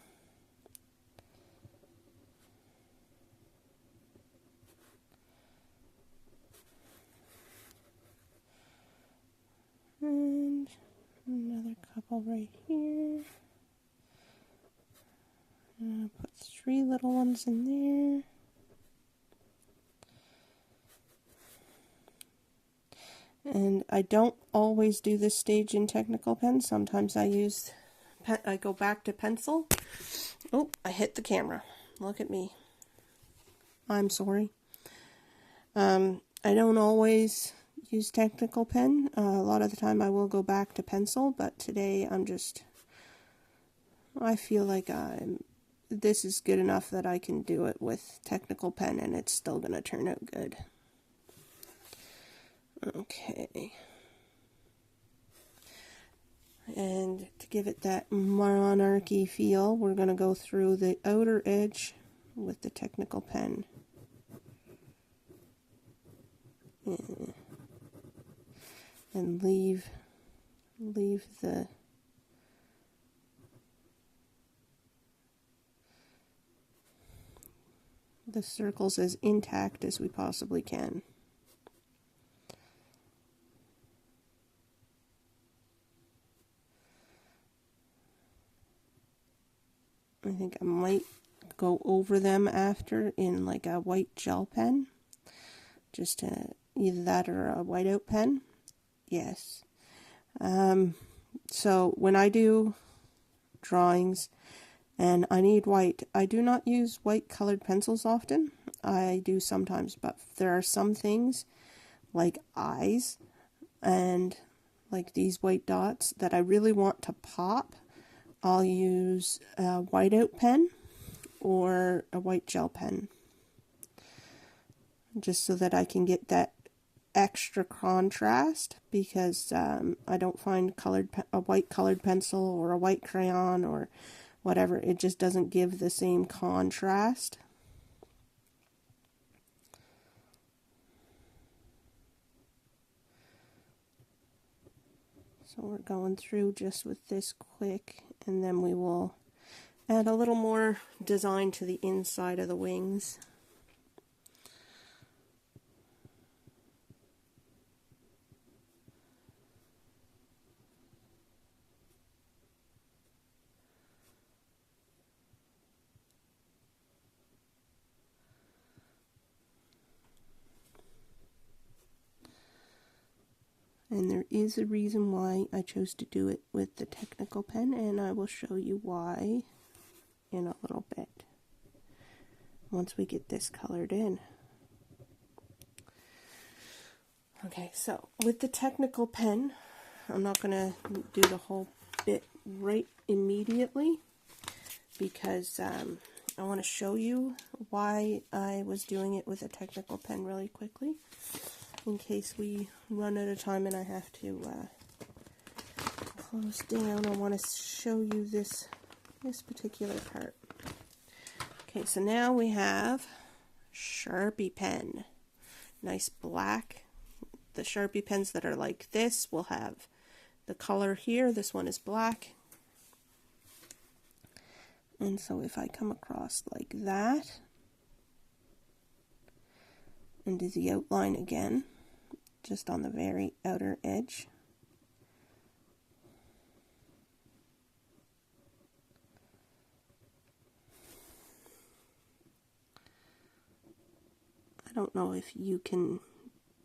And another couple couple right here. Put 3 little ones in there. And I don't always do this stage in Technical Pen. Sometimes I go back to pencil. Oh, I hit the camera. Look at me. I'm sorry. I don't always use Technical Pen. A lot of the time I will go back to pencil, but today I feel like this is good enough that I can do it with Technical Pen and it's still going to turn out good. Okay. And to give it that monarchy feel, we're going to go through the outer edge with the Technical Pen. And leave the circles as intact as we possibly can. I think I might go over them after in like a white gel pen, just to either that or a whiteout pen. Yes. So when I do drawings and I need white, I do not use white colored pencils often. I do sometimes, but there are some things like eyes and like these white dots that I really want to pop. I'll use a whiteout pen or a white gel pen, just so that I can get that extra contrast, because I don't find a white colored pencil or a white crayon or whatever, it just doesn't give the same contrast. So we're going through just with this quick, and then we will add a little more design to the inside of the wings. And there is a reason why I chose to do it with the Technical Pen, and I will show you why in a little bit, once we get this colored in. Okay, so with the Technical Pen, I'm not going to do the whole bit right immediately, because I want to show you why I was doing it with a Technical Pen really quickly, in case we run out of time and I have to close down. I want to show you this particular part. Okay, so now we have Sharpie pen. Nice black. The Sharpie pens that are like this will have the color here. This one is black. And so if I come across like that and do the outline again, just on the very outer edge, I don't know if you can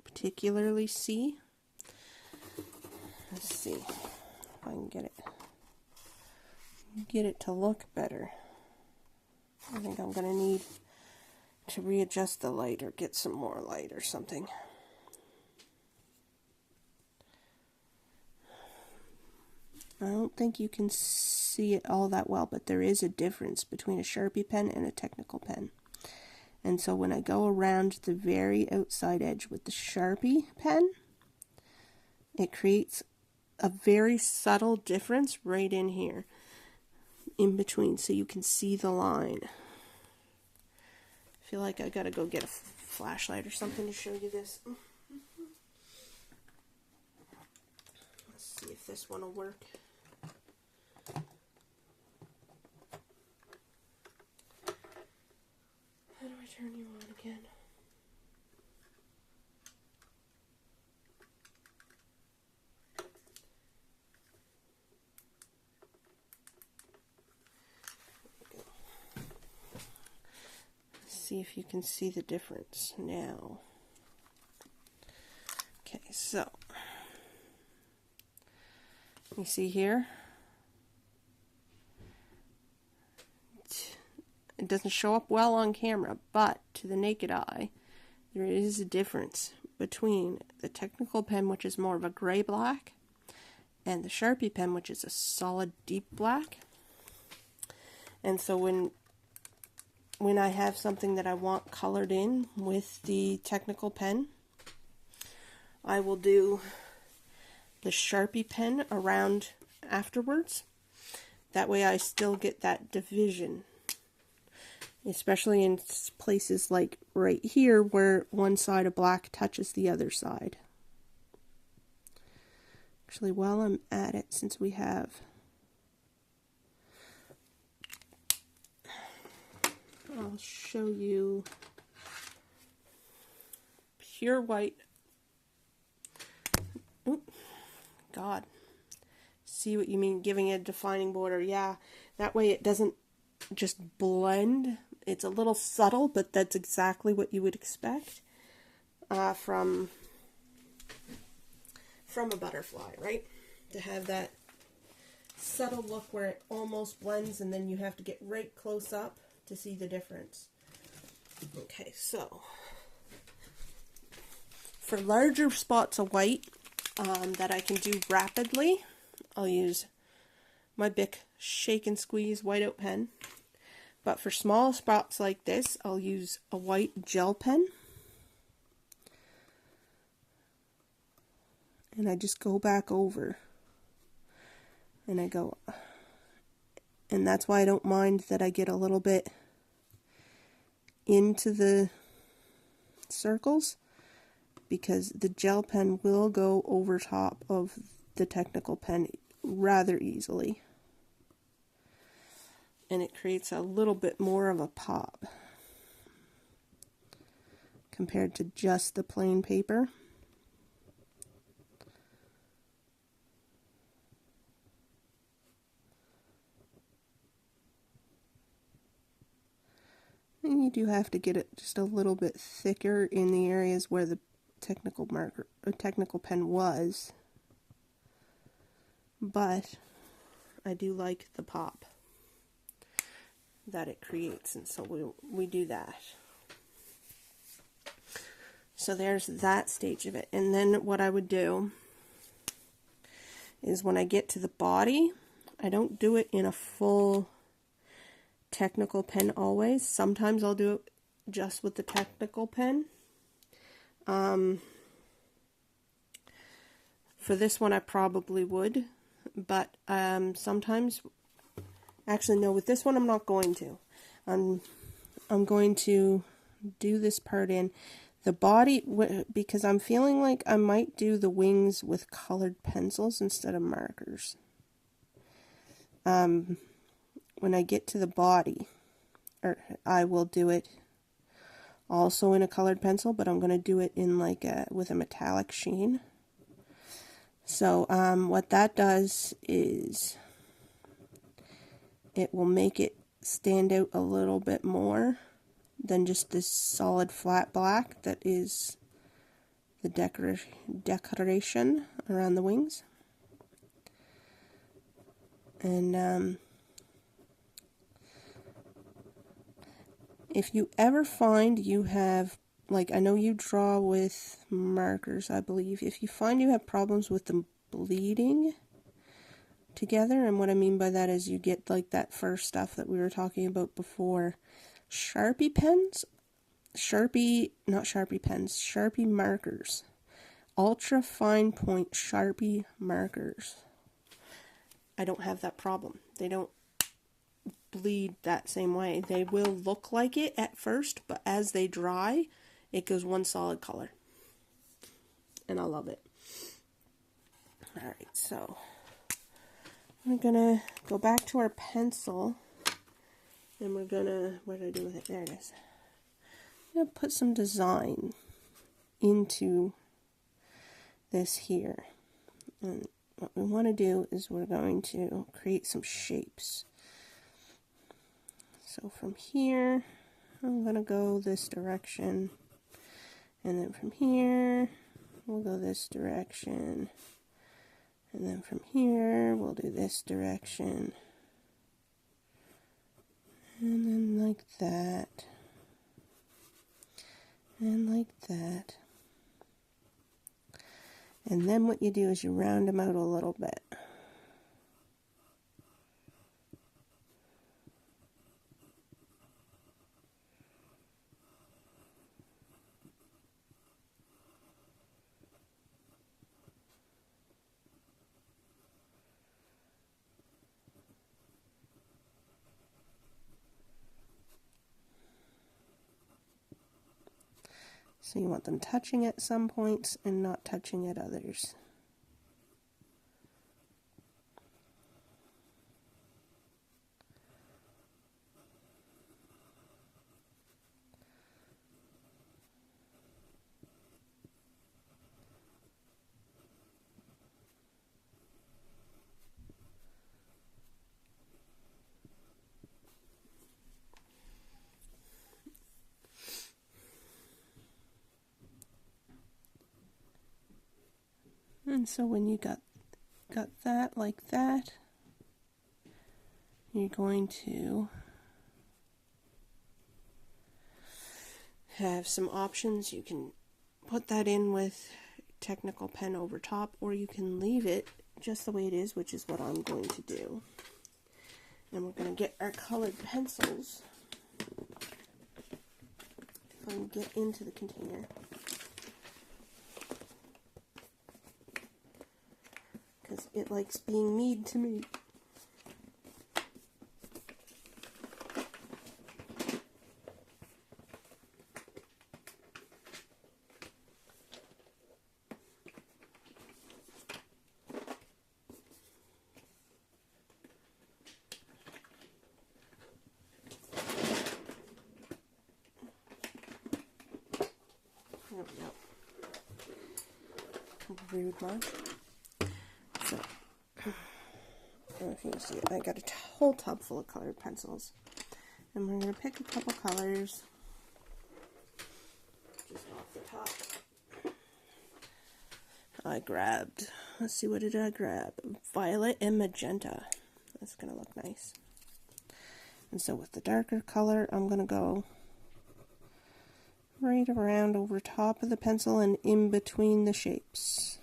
particularly see. Let's see if I can get it to look better. I think I'm going to need to readjust the light or get some more light or something. I don't think you can see it all that well, but there is a difference between a Sharpie pen and a Technical Pen. And so when I go around the very outside edge with the Sharpie pen, it creates a very subtle difference right in here, in between, so you can see the line. I feel like I gotta go get a flashlight or something to show you this. Let's see if this one will work. How do I turn you on again? see if you can see the difference now. Okay, so you see here, it doesn't show up well on camera, but to the naked eye, there is a difference between the Technical pen, which is more of a gray-black, and the Sharpie pen, which is a solid deep black. And so when I have something that I want colored in with the Technical pen, I will do the Sharpie pen around afterwards. That way I still get that division, especially in places like right here where one side of black touches the other side. Actually, while I'm at it, since we have, I'll show you pure white. Oop, God. See what you mean, giving a defining border. Yeah, that way it doesn't just blend. It's a little subtle, but that's exactly what you would expect from a butterfly, right? To have that subtle look where it almost blends, and then you have to get right close up to see the difference. Okay, so for larger spots of white that I can do rapidly, I'll use my Bic Shake and Squeeze whiteout pen. But for small spots like this, I'll use a white gel pen. And I just go back over. And I go. And that's why I don't mind that I get a little bit into the circles, because the gel pen will go over top of the Technical pen rather easily. And it creates a little bit more of a pop compared to just the plain paper. And you do have to get it just a little bit thicker in the areas where the Technical pen was. But I do like the pop that it creates, and so we do that. So there's that stage of it. And then what I would do is when I get to the body, I don't do it in a full Technical pen always. Sometimes I'll do it just with the Technical pen. For this one I probably would, but sometimes, actually no, with this one I'm not going to. I'm going to do this part in the body, because I'm feeling like I might do the wings with colored pencils instead of markers. When I get to the body, I will do it also in a colored pencil, but I'm going to do it in like with a metallic sheen. So what that does is it will make it stand out a little bit more than just this solid flat black that is the decoration around the wings. And if you ever find you have, like, I know you draw with markers, I believe. If you find you have problems with them bleeding together, and what I mean by that is you get like that first stuff that we were talking about before, Sharpie markers, ultra fine point Sharpie markers, I don't have that problem. They don't bleed that same way. They will look like it at first, but as they dry, it goes one solid color. And I love it. Alright, so we're gonna go back to our pencil, and we're gonna, what did I do with it? There it is. I'm gonna put some design into this here. And what we want to do is we're going to create some shapes. So from here, I'm going to go this direction, and then from here we'll go this direction, and then from here we'll do this direction, and then like that, and like that. And then what you do is you round them out a little bit. So you want them touching at some points and not touching at others. And so when you got that like that, you're going to have some options. You can put that in with technical pen over top, or you can leave it just the way it is, which is what I'm going to do. And we're going to get our colored pencils. If I can get into the container. Because it likes being mean to me. There we go. Rude one. So, I don't know if you can see it. I got a whole tub full of colored pencils. And we're going to pick a couple colors. Just off the top. I grabbed, let's see, what did I grab? Violet and magenta. That's going to look nice. And so with the darker color, I'm going to go right around over top of the pencil and in between the shapes.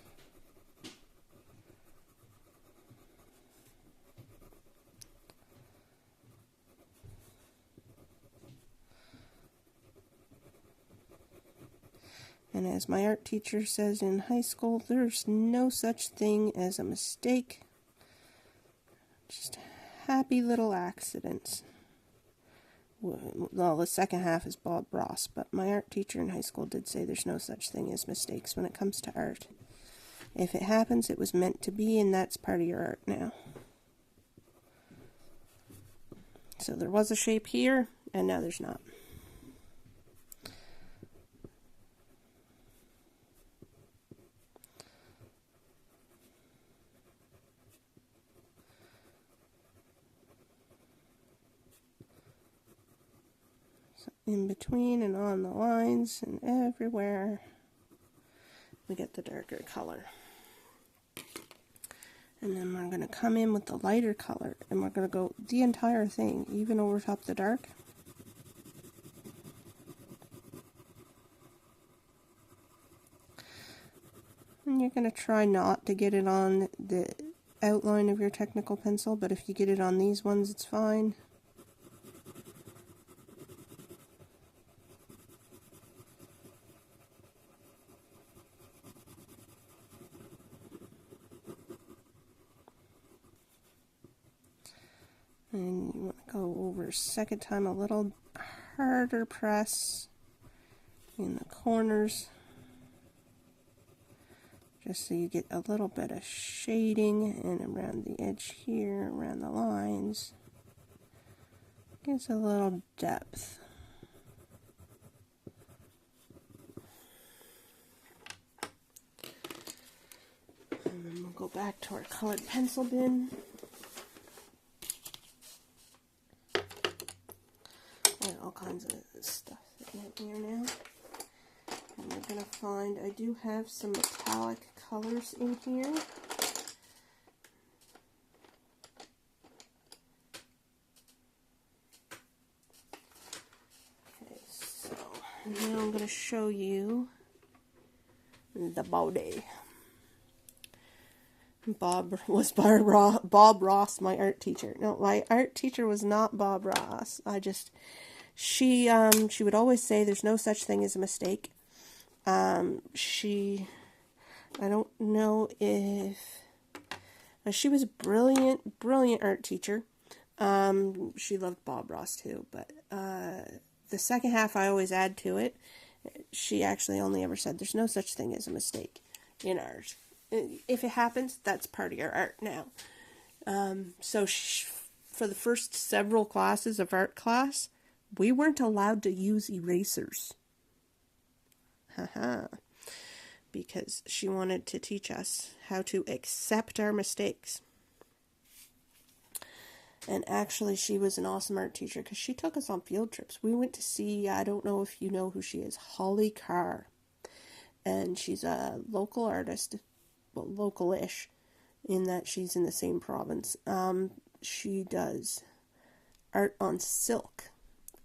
And as my art teacher says in high school, there's no such thing as a mistake. Just happy little accidents. Well, the second half is Bob Ross, but my art teacher in high school did say there's no such thing as mistakes when it comes to art. If it happens, it was meant to be, and that's part of your art now. So there was a shape here, and now there's not. In between and on the lines and everywhere we get the darker color. And then we're going to come in with the lighter color and we're going to go the entire thing, even over top the dark. And you're going to try not to get it on the outline of your technical pencil, but if you get it on these ones, it's fine. And you want to go over second time a little harder press in the corners, just so you get a little bit of shading, and around the edge here, around the lines, gives a little depth. And then we'll go back to our colored pencil bin. All kinds of find, I do have some metallic colors in here. Okay, so now I'm going to show you the body. Bob Ross, my art teacher. No, my art teacher was not Bob Ross. She would always say there's no such thing as a mistake. I don't know if she was a brilliant art teacher. She loved Bob Ross too, but the second half I always add to it. She actually only ever said there's no such thing as a mistake in art. If it happens, that's part of your art now. So for the first several classes of art class, we weren't allowed to use erasers. Because she wanted to teach us how to accept our mistakes. And actually, she was an awesome art teacher because she took us on field trips. We went to see, I don't know if you know who she is, Holly Carr. And she's a local artist, well, local-ish, in that she's in the same province. She does art on silk.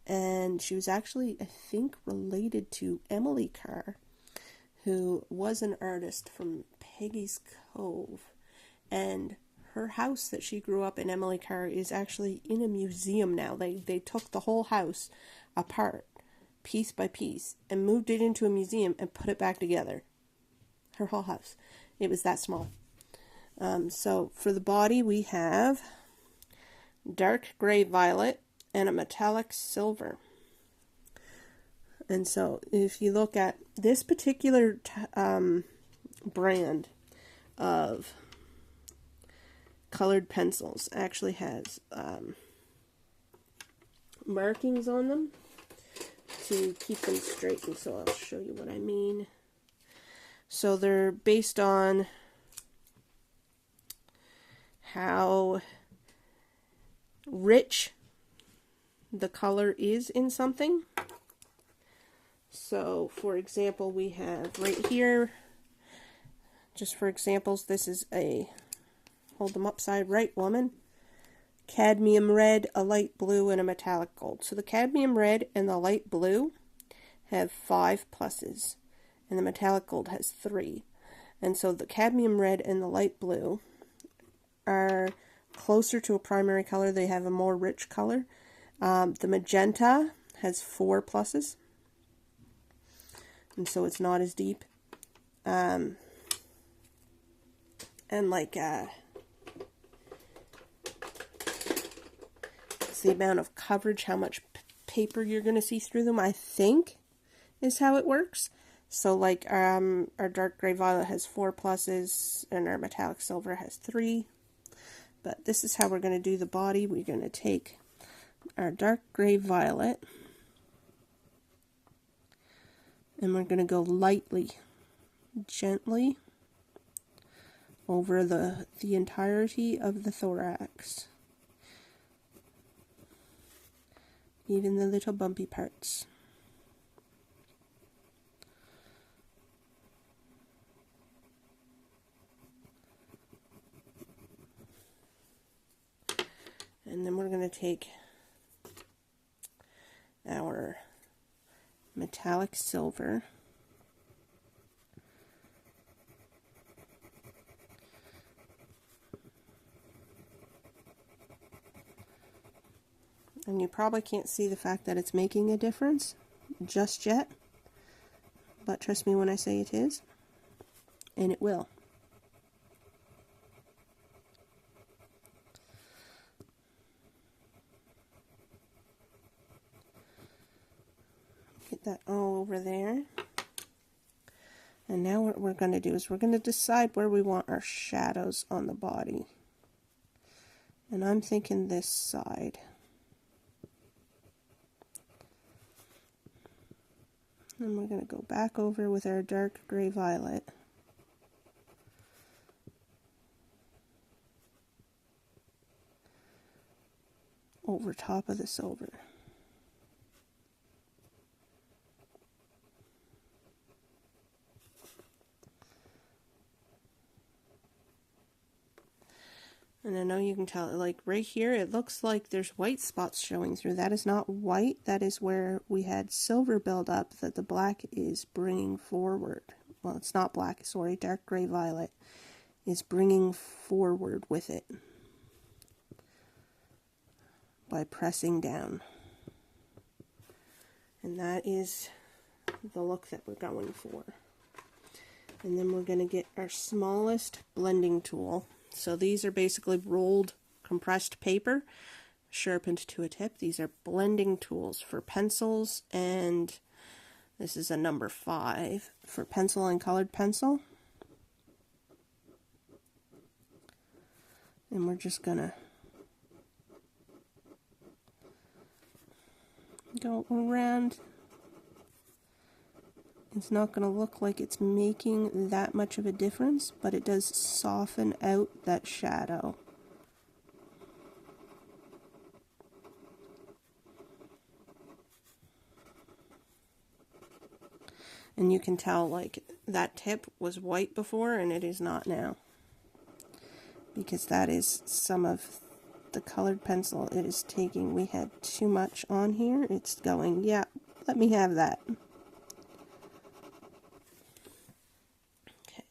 And she was actually, I think, related to Emily Carr, who was an artist from Peggy's Cove. And her house that she grew up in, Emily Carr, is actually in a museum now. They took the whole house apart, piece by piece, and moved it into a museum and put it back together. Her whole house. It was that small. So for the body, we have dark gray violet and a metallic silver. And so if you look at this particular brand of colored pencils, actually has markings on them to keep them straight. And so I'll show you what I mean. So they're based on how rich the color is in something. So, for example, we have right here, just for examples, this is a, hold them upside right, woman, cadmium red, a light blue, and a metallic gold. So the cadmium red and the light blue have 5 pluses, and the metallic gold has 3. And so the cadmium red and the light blue are closer to a primary color. They have a more rich color. The magenta has 4 pluses, and so it's not as deep. And like, it's the amount of coverage, how much paper you're going to see through them, I think, is how it works. So like, our dark gray violet has 4 pluses, and our metallic silver has 3. But this is how we're going to do the body. We're going to take our dark gray violet, and we're going to go lightly, gently over the entirety of the thorax, even the little bumpy parts. And then we're going to take our metallic silver, and you probably can't see the fact that it's making a difference just yet, but trust me when I say it is, and it will. Get that all over there. And now what we're going to do is we're going to decide where we want our shadows on the body. And I'm thinking this side. And we're going to go back over with our dark gray violet. Over top of the silver. And I know you can tell, like right here, it looks like there's white spots showing through. That is not white. That is where we had silver build up that the black is bringing forward. Well, it's not black, sorry, dark gray violet is bringing forward with it by pressing down. And that is the look that we're going for. And then we're going to get our smallest blending tool. So these are basically rolled compressed paper, sharpened to a tip. These are blending tools for pencils, and this is a number 5 for pencil and colored pencil. And we're just going to go around. It's not going to look like it's making that much of a difference, but it does soften out that shadow. And you can tell, like, that tip was white before and it is not now, because that is some of the colored pencil it is taking. We had too much on here. It's going, yeah, let me have that. Okay.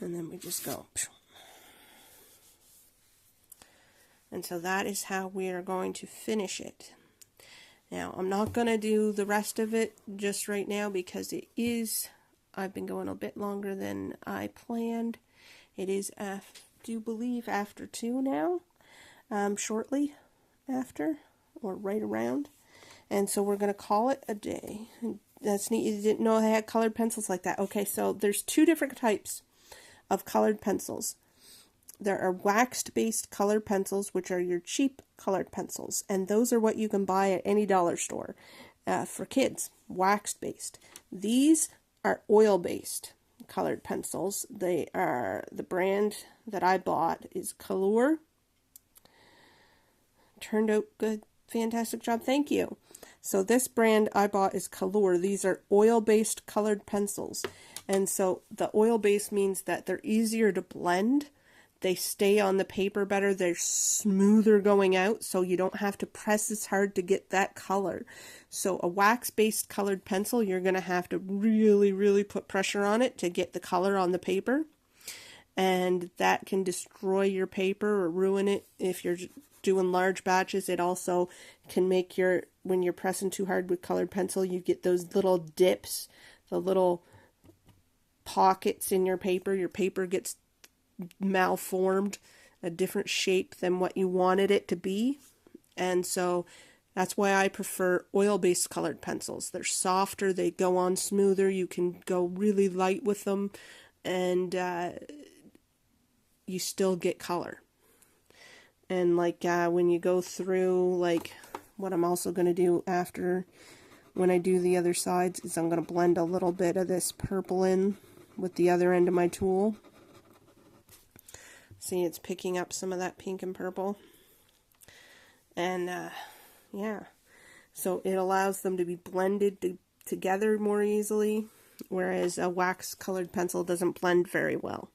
And then we just go. And so that is how we are going to finish it. Now, I'm not going to do the rest of it just right now because I've been going a bit longer than I planned. It is, I do believe, after 2 now, shortly after, or right around. And so we're going to call it a day. That's neat. You didn't know I had colored pencils like that. Okay, so there's 2 different types of colored pencils. There are waxed-based colored pencils, which are your cheap colored pencils, and those are what you can buy at any dollar store for kids, waxed-based. These are oil-based colored pencils. They are, the brand that I bought is Color. Turned out good, fantastic job, thank you. So this brand I bought is Color. These are oil-based colored pencils, and so the oil-based means that they're easier to blend. They stay on the paper better. They're smoother going out, so you don't have to press as hard to get that color. So a wax-based colored pencil, you're going to have to really, really put pressure on it to get the color on the paper. And that can destroy your paper or ruin it if you're doing large batches. It also can make when you're pressing too hard with colored pencil, you get those little dips, the little pockets in your paper. Your paper gets malformed, a different shape than what you wanted it to be. And so that's why I prefer oil-based colored pencils. They're softer, they go on smoother, you can go really light with them, and you still get color. And like when you go through, like what I'm also going to do after when I do the other sides is I'm going to blend a little bit of this purple in with the other end of my tool. See, it's picking up some of that pink and purple. And, yeah. So it allows them to be blended together more easily, whereas a wax-colored pencil doesn't blend very well.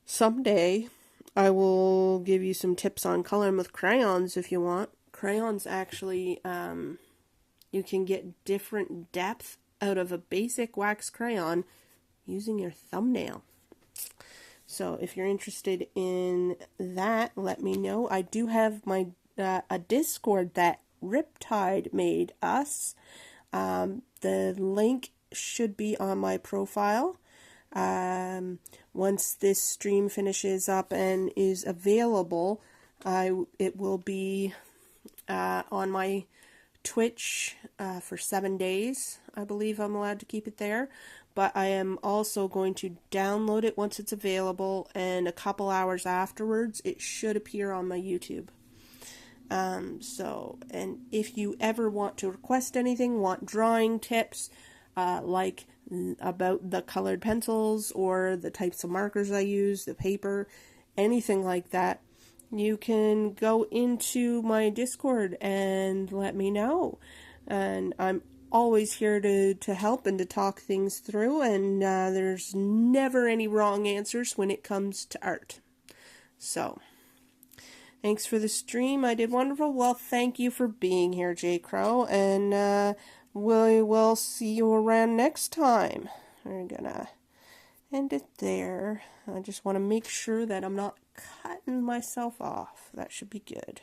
Someday, I will give you some tips on coloring with crayons if you want. Crayons actually, you can get different depth out of a basic wax crayon using your thumbnail. So if you're interested in that, let me know. I do have my a Discord that Riptide made us. The link should be on my profile. Once this stream finishes up and is available, it will be on my Twitch for 7 days. I believe I'm allowed to keep it there. But I am also going to download it once it's available, and a couple hours afterwards, it should appear on my YouTube. And if you ever want to request anything, want drawing tips, like about the colored pencils or the types of markers I use, the paper, anything like that, you can go into my Discord and let me know. And I'm always here to help and to talk things through, and there's never any wrong answers when it comes to art. So, thanks for the stream. I did wonderful. Well, thank you for being here, J. Crow, and we will see you around next time. We're gonna end it there. I just want to make sure that I'm not cutting myself off. That should be good.